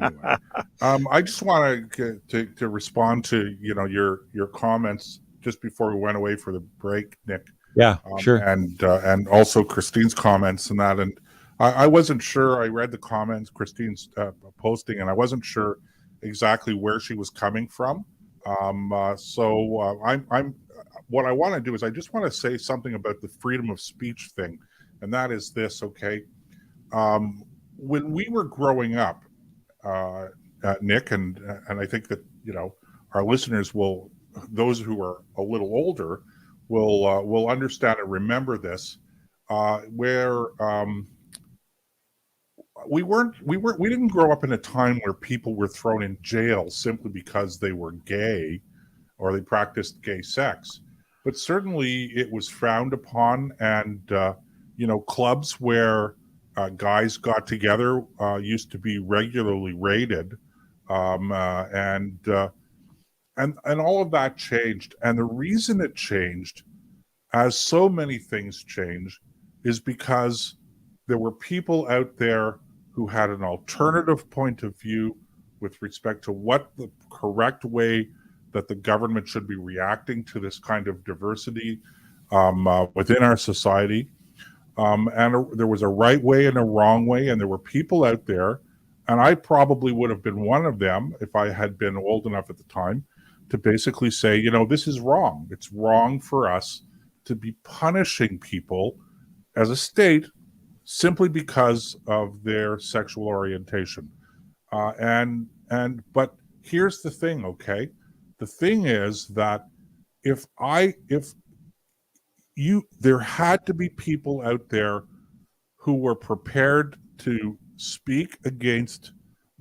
Anyway, I just want to respond to your comments just before we went away for the break, Nick. Yeah, sure. And also Christine's comments and that. And I wasn't sure. I read the comments Christine's posting, and I wasn't sure exactly where she was coming from. So I'm what I want to do is I just want to say something about the freedom of speech thing, and that is this. Okay, when we were growing up, Nick, and I think that our listeners will, those who are a little older, will understand and remember this, where we didn't grow up in a time where people were thrown in jail simply because they were gay or they practiced gay sex, but certainly it was frowned upon, and clubs where guys got together used to be regularly raided, and all of that changed. And the reason it changed, as so many things change, is because there were people out there who had an alternative point of view with respect to what the correct way that the government should be reacting to this kind of diversity within our society. And there was a right way and a wrong way, and there were people out there, and I probably would have been one of them if I had been old enough at the time to basically say, this is wrong. It's wrong for us to be punishing people as a state simply because of their sexual orientation. But here's the thing, okay? The thing is that there had to be people out there who were prepared to speak against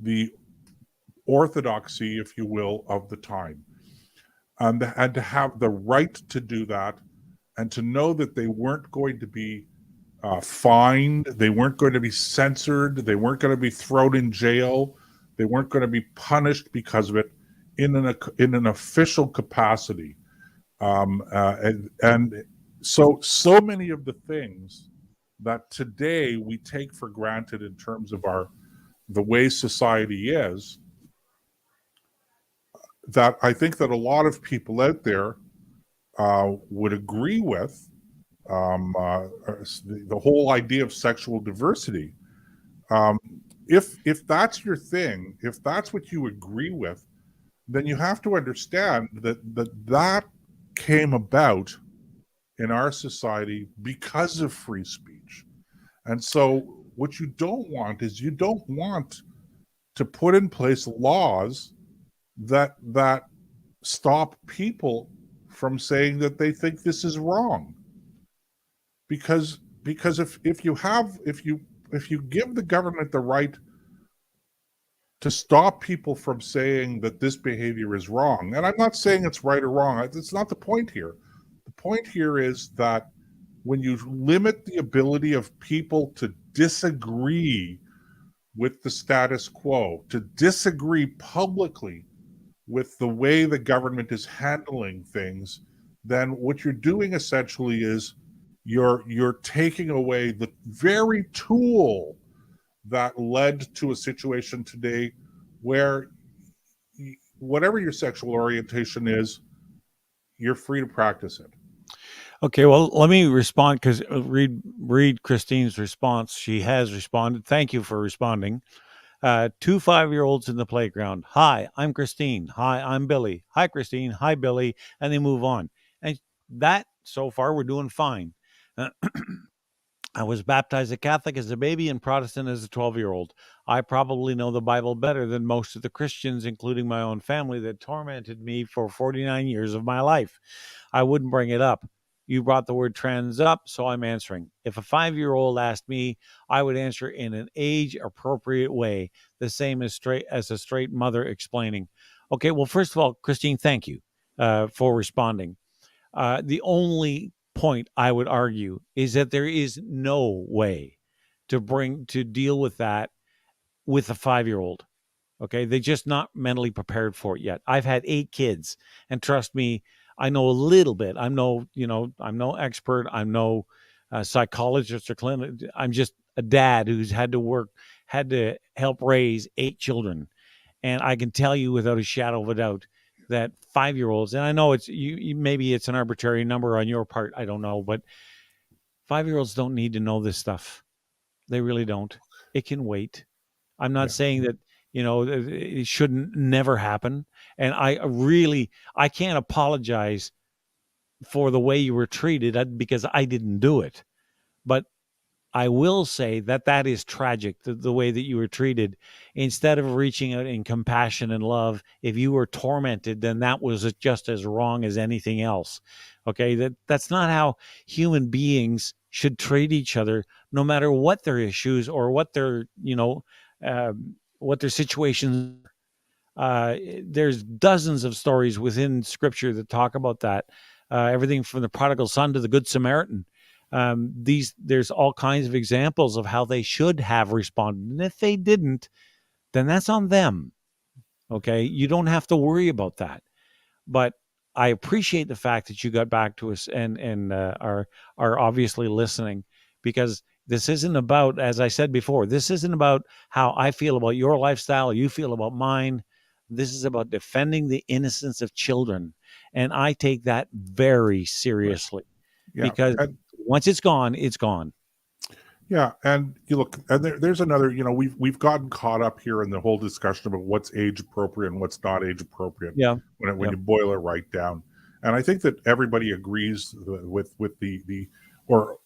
the orthodoxy, if you will, of the time, and to have the right to do that, and to know that they weren't going to be fined, they weren't going to be censored, they weren't going to be thrown in jail, they weren't going to be punished because of it in an official capacity, and so many of the things that today we take for granted in terms of the way society is, that I think that a lot of people out there would agree with, the whole idea of sexual diversity. If that's your thing, if that's what you agree with, then you have to understand that came about in our society because of free speech. And so what you don't want is, you don't want to put in place laws that stop people from saying that they think this is wrong. Because if you give the government the right to stop people from saying that this behavior is wrong, and I'm not saying it's right or wrong, it's not the point here. The point here is that when you limit the ability of people to disagree with the status quo, to disagree publicly with the way the government is handling things, then what you're doing essentially is you're taking away the very tool that led to a situation today where whatever your sexual orientation is, you're free to practice it. Okay, well, let me respond, because read Christine's response. She has responded. Thank you for responding. 2 5-year-olds in the playground. Hi, I'm Christine. Hi, I'm Billy. Hi, Christine. Hi, Billy. And they move on. And that, so far, we're doing fine. I was baptized a Catholic as a baby and Protestant as a 12-year-old. I probably know the Bible better than most of the Christians, including my own family, that tormented me for 49 years of my life. I wouldn't bring it up. You brought the word trans up, so I'm answering. If a 5-year-old asked me, I would answer in an age-appropriate way, the same as a straight mother explaining. Okay, well, first of all, Christine, thank you. for responding. The only point I would argue is that there is no way to deal with that with a 5-year-old. Okay, they're just not mentally prepared for it yet. I've had 8 kids, and trust me, I know a little bit. I'm no expert. I'm no psychologist or clinic. I'm just a dad who's had to help raise 8 children, and I can tell you without a shadow of a doubt that 5-year-olds, and I know it's maybe it's an arbitrary number on your part. I don't know, but 5-year-olds don't need to know this stuff. They really don't. It can wait. I'm not saying that, it shouldn't never happen. And I can't apologize for the way you were treated because I didn't do it. But I will say that is tragic, the way that you were treated. Instead of reaching out in compassion and love, if you were tormented, then that was just as wrong as anything else. Okay, that's not how human beings should treat each other, no matter what their issues or what their situations. There's dozens of stories within Scripture that talk about that. Everything from the prodigal son to the Good Samaritan. There's all kinds of examples of how they should have responded, and if they didn't, then that's on them. Okay, you don't have to worry about that. But I appreciate the fact that you got back to us and are obviously listening, because this isn't about, as I said before, this isn't about how I feel about your lifestyle or you feel about mine. This is about defending the innocence of children, and I take that very seriously. Yeah, because once it's gone, it's gone. Yeah, and you look, and there's another. We've gotten caught up here in the whole discussion about what's age appropriate and what's not age appropriate. Yeah, when you boil it right down, and I think that everybody agrees with or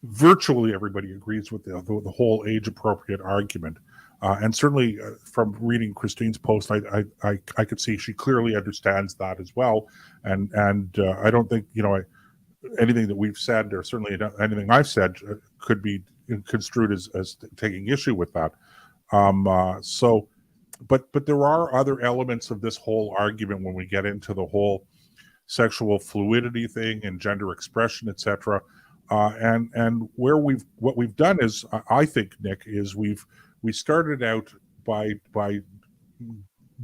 virtually everybody agrees with the whole age appropriate argument. And certainly from reading Christine's post, I could see she clearly understands that as well. And I don't think anything that we've said, or certainly anything I've said, could be construed as taking issue with that. But there are other elements of this whole argument when we get into the whole sexual fluidity thing and gender expression, etc. And what we've done is, I think, Nick, is we started out by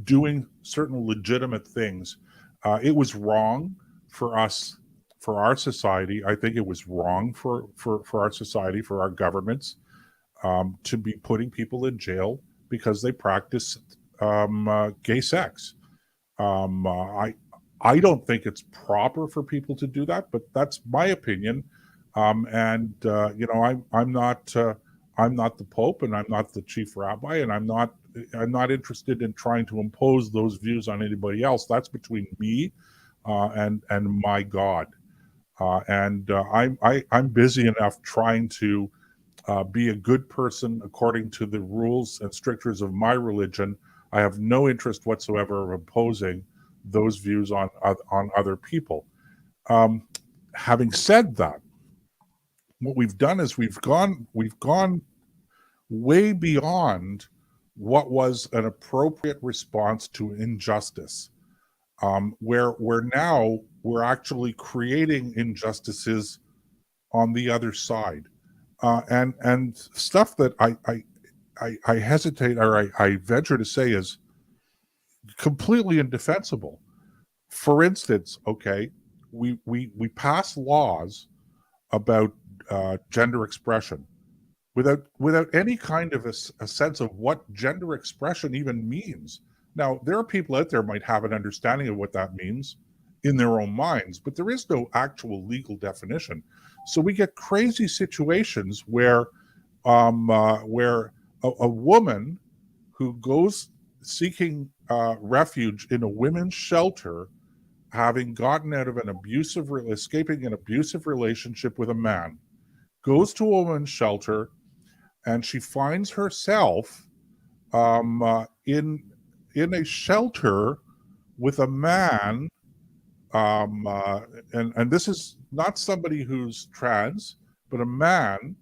doing certain legitimate things. It was wrong for us, for our society. I think it was wrong for our society, for our governments, to be putting people in jail because they practice gay sex. I don't think it's proper for people to do that, but that's my opinion. I'm not the Pope, and I'm not the chief rabbi, and I'm not interested in trying to impose those views on anybody else. That's between me and my God. I'm busy enough trying to be a good person according to the rules and strictures of my religion. I have no interest whatsoever of imposing those views on other people. Having said that, what we've done is we've gone way beyond what was an appropriate response to injustice, where now we're actually creating injustices on the other side, and stuff that I hesitate, or I venture to say, is completely indefensible. For instance, okay, we pass laws about gender expression without any kind of a sense of what gender expression even means. Now, there are people out there might have an understanding of what that means in their own minds, but there is no actual legal definition. So we get crazy situations where a woman who goes seeking refuge in a women's shelter, having gotten out of escaping an abusive relationship with a man, goes to a women's shelter, and she finds herself in a shelter with a man, and this is not somebody who's trans, but a man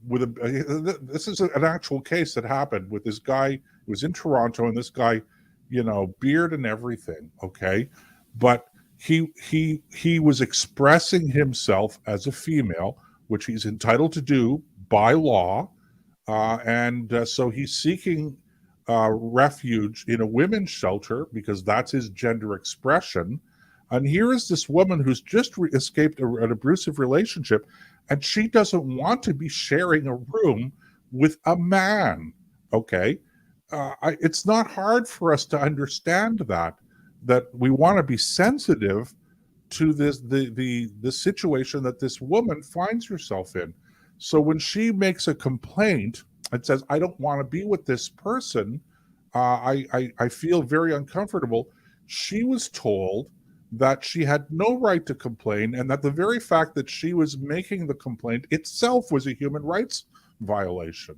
this is an actual case that happened with this guy who was in Toronto, and this guy, beard and everything, okay? but he was expressing himself as a female, which he's entitled to do by law, and so he's seeking refuge in a women's shelter because that's his gender expression. And here is this woman who's just escaped an abusive relationship, and she doesn't want to be sharing a room with a man. Okay, it's not hard for us to understand that we want to be sensitive to the situation that this woman finds herself in. So when she makes a complaint and says, "I don't want to be with this person, I feel very uncomfortable," she was told that she had no right to complain, and that the very fact that she was making the complaint itself was a human rights violation.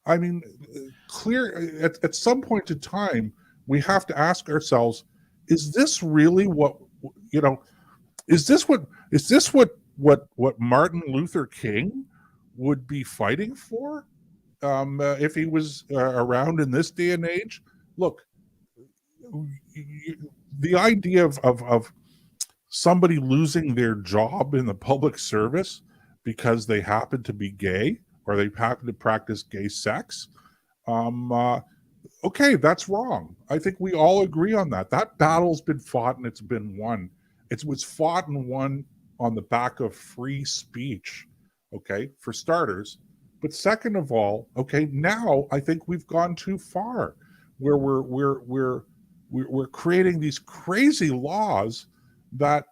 I mean, at some point in time, we have to ask ourselves, is this really what, is this what Martin Luther King would be fighting for if he was around in this day and age? Look, the idea of somebody losing their job in the public service because they happen to be gay or they happen to practice gay sex, okay, that's wrong. I think we all agree on that. That battle's been fought and it's been won. It was fought and won on the back of free speech, okay, for starters. But second of all, okay, now I think we've gone too far, where we're creating these crazy laws that,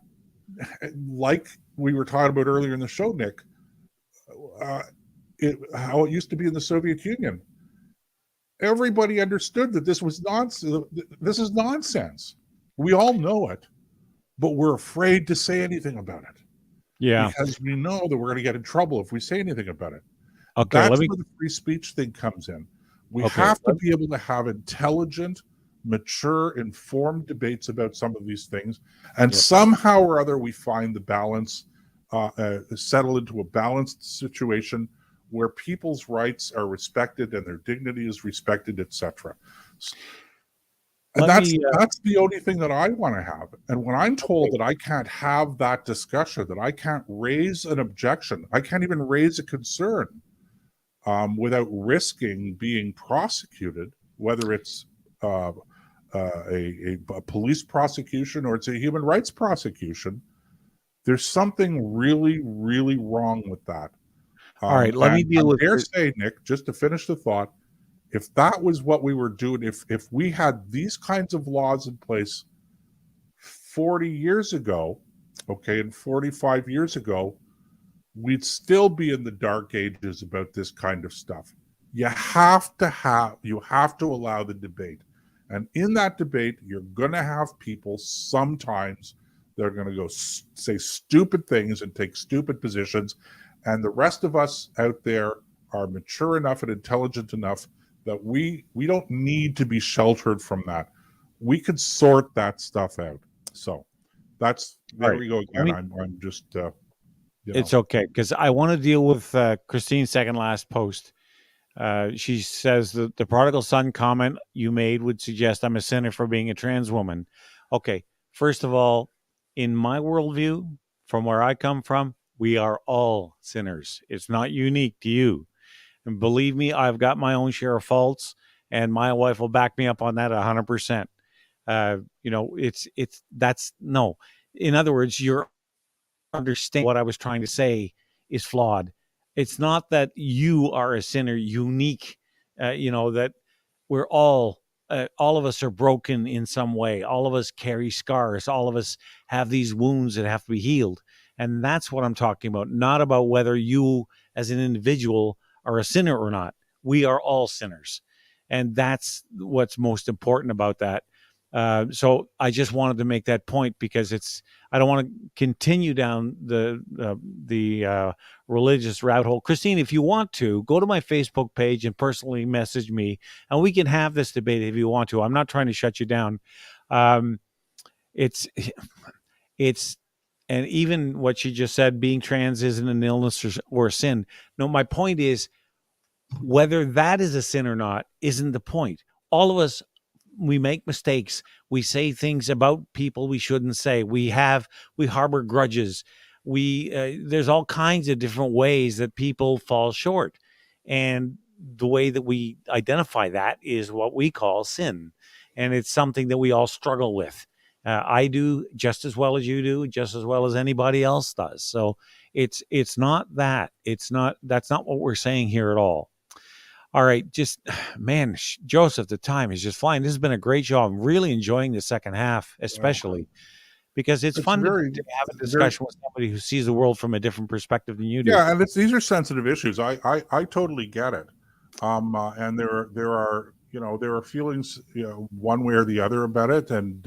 like we were talking about earlier in the show, Nick, how it used to be in the Soviet Union. Everybody understood that this was nonsense. This is nonsense. We all know it, but we're afraid to say anything about it. Yeah, because we know that we're going to get in trouble if we say anything about it. Okay, That's where the free speech thing comes in. We have to be able to have intelligent, mature, informed debates about some of these things, and somehow or other we find the balance, settle into a balanced situation where people's rights are respected and their dignity is respected, etc. And that's the only thing that I want to have. And when I'm told that I can't have that discussion, that I can't raise an objection, I can't even raise a concern without risking being prosecuted, whether it's a police prosecution or it's a human rights prosecution, there's something really, really wrong with that. All right, let me deal with. I dare say, Nick, just to finish the thought, if that was what we were doing, if we had these kinds of laws in place 40 years ago, okay, and 45 years ago, we'd still be in the dark ages about this kind of stuff. You have to allow the debate. And in that debate, you're going to have people sometimes that are going to go say stupid things and take stupid positions. And the rest of us out there are mature enough and intelligent enough that we don't need to be sheltered from that. We could sort that stuff out. So that's, there we go again. I'm just, It's okay, because I want to deal with Christine's second last post. She says that the prodigal son comment you made would suggest I'm a sinner for being a trans woman. Okay, first of all, in my worldview, from where I come from, we are all sinners. It's not unique to you. And believe me, I've got my own share of faults, and my wife will back me up on that 100%. No. In other words, you're understanding what I was trying to say is flawed. It's not that you are a sinner, unique, that we're all of us are broken in some way. All of us carry scars. All of us have these wounds that have to be healed. And that's what I'm talking about, not about whether you as an individual are a sinner or not. We are all sinners. And that's what's most important about that. So I just wanted to make that point because I don't want to continue down the religious rabbit hole. Christine, if you want to, go to my Facebook page and personally message me, and we can have this debate if you want to. I'm not trying to shut you down. It's and even what she just said, being trans isn't an illness or a sin. No, my point is, whether that is a sin or not isn't the point. All of us make mistakes. We say things about people we shouldn't say. We harbor grudges. There's all kinds of different ways that people fall short, and the way that we identify that is what we call sin, and it's something that we all struggle with. I do just as well as you do, just as well as anybody else does. So it's not that. That's not what we're saying here at all. All right, just man, Joseph, the time is just flying. This has been a great show. I'm really enjoying the second half, especially because it's fun to have a discussion with somebody who sees the world from a different perspective than you do. Yeah, and these are sensitive issues. I totally get it. And there are feelings, one way or the other about it, and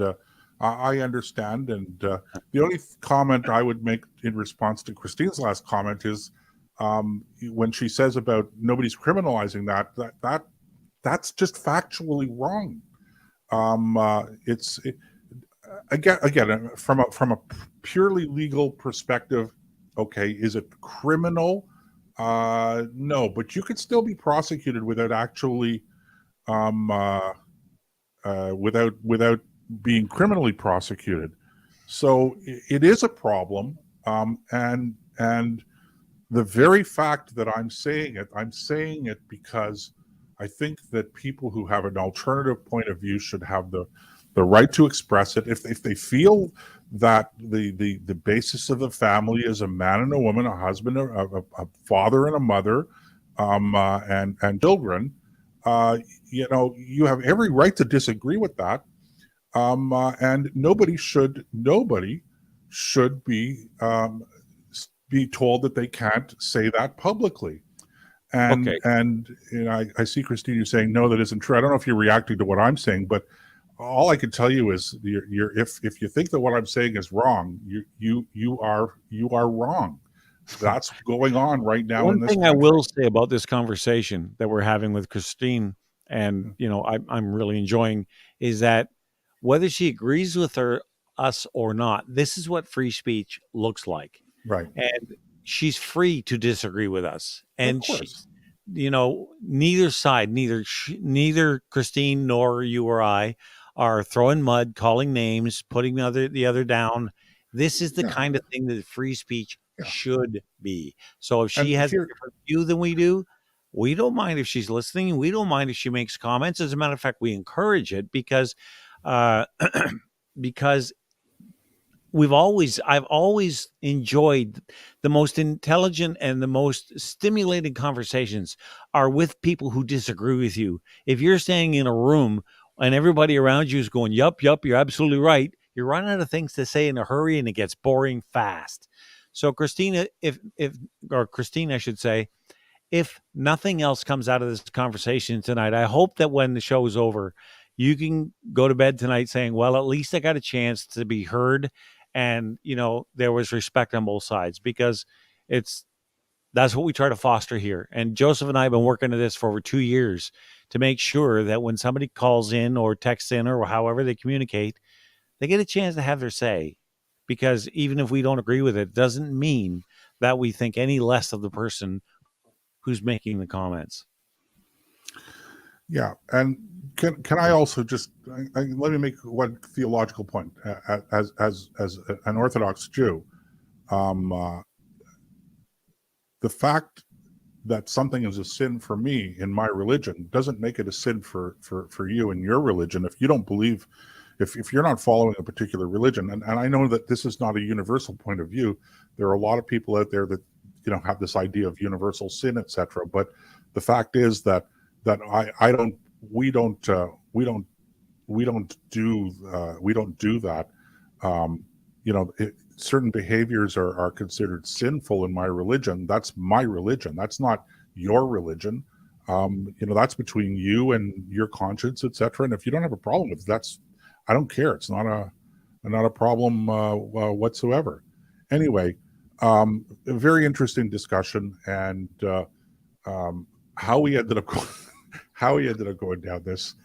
I understand. And the only comment I would make in response to Christine's last comment is, when she says about nobody's criminalizing that's just factually wrong. Again, from a purely legal perspective, okay, is it criminal? No, but you could still be prosecuted without actually without being criminally prosecuted. So it is a problem, and the very fact that I'm saying it because I think that people who have an alternative point of view should have the right to express it. If they feel that the basis of the family is a man and a woman, a husband, a father and a mother, and children, you have every right to disagree with that, and nobody should be told that they can't say that publicly. And Okay. and I see Christine, you're saying no, that isn't true. I don't know if you're reacting to what I'm saying, but all I can tell you is if you think that what I'm saying is wrong, you are wrong. That's going on right now. One in this thing country. I will say about this conversation that we're having with Christine, and I'm really enjoying, is that whether she agrees with us or not, this is what free speech looks like. Right. And she's free to disagree with us. And Of course. neither side, neither Christine nor you or I are throwing mud, calling names, putting the other down. This is the kind of thing that free speech should be. So if she has a different view than we do, we don't mind if she's listening. We don't mind if she makes comments. As a matter of fact, we encourage it because because I've always enjoyed the most intelligent and the most stimulating conversations are with people who disagree with you. If you're standing in a room and everybody around you is going, yup, you're absolutely right, you're running out of things to say in a hurry and it gets boring fast. So Christine, I should say, if nothing else comes out of this conversation tonight, I hope that when the show is over, you can go to bed tonight saying, well, at least I got a chance to be heard. And, there was respect on both sides, because that's what we try to foster here. And Joseph and I have been working at this for over 2 years to make sure that when somebody calls in or texts in or however they communicate, they get a chance to have their say. Because even if we don't agree with it, doesn't mean that we think any less of the person who's making the comments. Yeah, and can I also just let me make one theological point as an Orthodox Jew. The fact that something is a sin for me in my religion doesn't make it a sin for you in your religion. If you don't believe, if you're not following a particular religion, and I know that this is not a universal point of view. There are a lot of people out there that have this idea of universal sin, etc. But the fact is that we don't do that. Certain behaviors are considered sinful in my religion. That's my religion. That's not your religion. That's between you and your conscience, etc. And if you don't have a problem with that, I don't care. It's not a problem whatsoever. Anyway, a very interesting discussion, and how we ended up going down this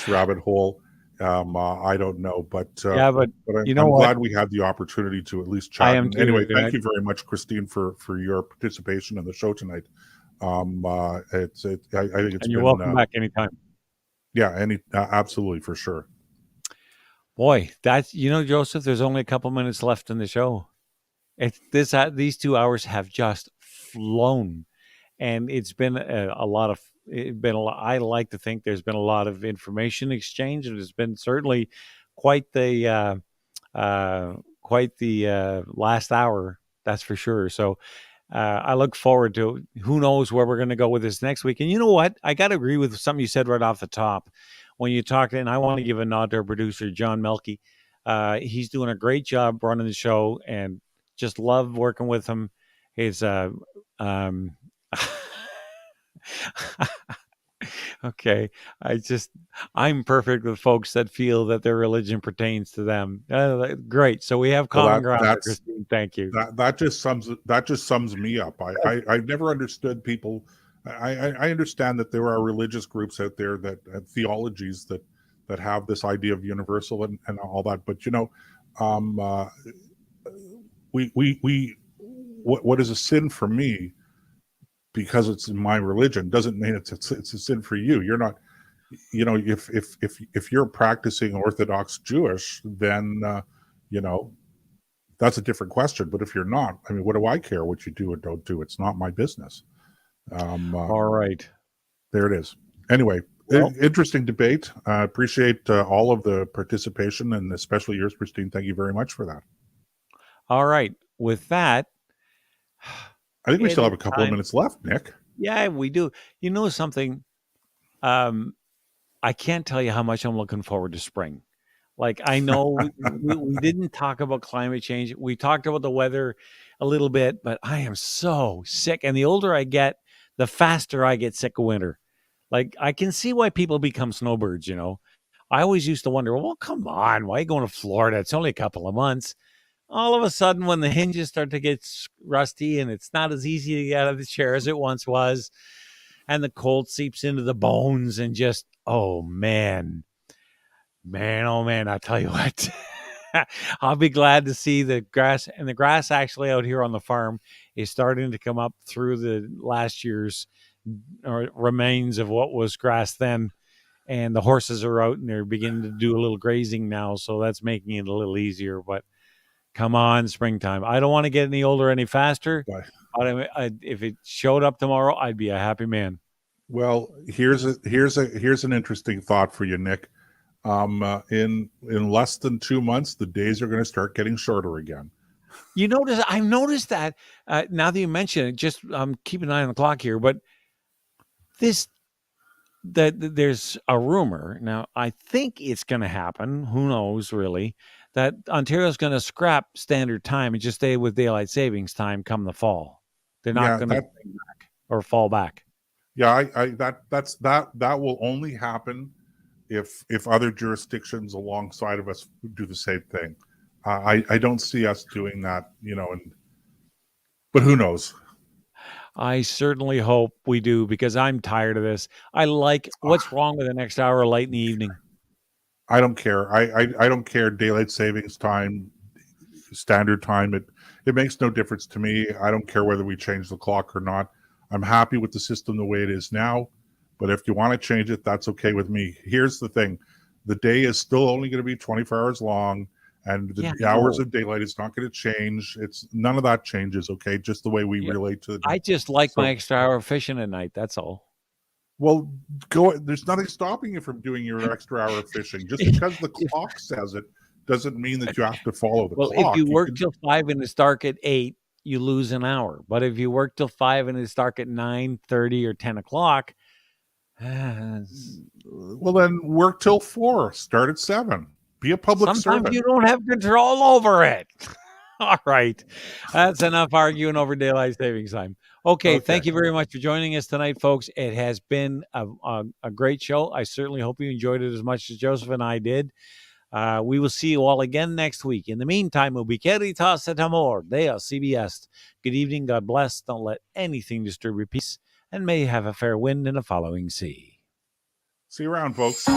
rabbit hole, I don't know, but I'm glad we had the opportunity to at least chat. Anyway, thank you very much, Christine, for your participation in the show tonight. I think it's and you're welcome back anytime. Yeah, absolutely, for sure. Boy, that's, Joseph, there's only a couple minutes left in the show. These 2 hours have just flown, and it's been a lot of. I like to think there's been a lot of information exchange, and it's been certainly quite the last hour. That's for sure. So I look forward to who knows where we're going to go with this next week. And you know what? I got to agree with something you said right off the top when you talked. And I want to give a nod to our producer, John Melky. He's doing a great job running the show, and just love working with him. He's okay. I'm perfect with folks that feel that their religion pertains to them. Great. So we have common ground, Christine. Thank you. That just sums me up. I've never understood people. I understand that there are religious groups out there that have theologies that have this idea of universal and all that. But what is a sin for me, because it's in my religion, doesn't mean it's a sin for you. You're not, if you're practicing Orthodox Jewish, then that's a different question. But if you're not, I mean, what do I care what you do or don't do? It's not my business. All right, there it is. Anyway, interesting debate. I appreciate all of the participation, and especially yours, Christine. Thank you very much for that. All right, with that, I think we still have a couple of minutes left, Nick. Yeah, we do. You know something? I can't tell you how much I'm looking forward to spring. Like, I know we didn't talk about climate change. We talked about the weather a little bit, but I am so sick. And the older I get, the faster I get sick of winter. Like, I can see why people become snowbirds, I always used to wonder, well, come on, why are you going to Florida? It's only a couple of months. All of a sudden, when the hinges start to get rusty and it's not as easy to get out of the chair as it once was, and the cold seeps into the bones, and just, oh man, I tell you what, I'll be glad to see the grass. And the grass actually out here on the farm is starting to come up through the last year's remains of what was grass then. And the horses are out and they're beginning to do a little grazing now. So that's making it a little easier. But come on, springtime. I don't want to get any older any faster. If it showed up tomorrow, I'd be a happy man. Well, here's an interesting thought for you, Nick. In less than 2 months, the days are going to start getting shorter again. I've noticed that now that you mention it, just keep an eye on the clock here, but there's a rumor. Now, I think it's going to happen. Who knows, really, that Ontario's going to scrap standard time and just stay with daylight savings time come the fall. They're not going to bring back or fall back. Yeah, that will only happen if other jurisdictions alongside of us do the same thing. I don't see us doing that, but who knows? I certainly hope we do, because I'm tired of this. What's wrong with an extra hour light in the evening? I don't care. I don't care. Daylight savings time, standard time. It makes no difference to me. I don't care whether we change the clock or not. I'm happy with the system the way it is now. But if you want to change it, that's okay with me. Here's the thing. The day is still only going to be 24 hours long, and the hours of daylight is not going to change. None of that changes, okay? Just the way we relate to it. I just like my extra hour fishing at night. That's all. Well, there's nothing stopping you from doing your extra hour of fishing. Just because the clock says it doesn't mean that you have to follow the clock. Well, if you work till 5 and it's dark at 8, you lose an hour. But if you work till 5 and it's dark at 9:30 or 10 o'clock, well, then work till 4. Start at 7. Be a public servant. Sometimes you don't have control over it. All right. That's enough arguing over daylight savings time. Okay. Thank you very much for joining us tonight, folks. It has been a great show. I certainly hope you enjoyed it as much as Joseph and I did. We will see you all again next week. In the meantime, Ubiqueritas et amor, Deo CBS. Good evening. God bless. Don't let anything disturb your peace, and may you have a fair wind in a following sea. See you around, folks.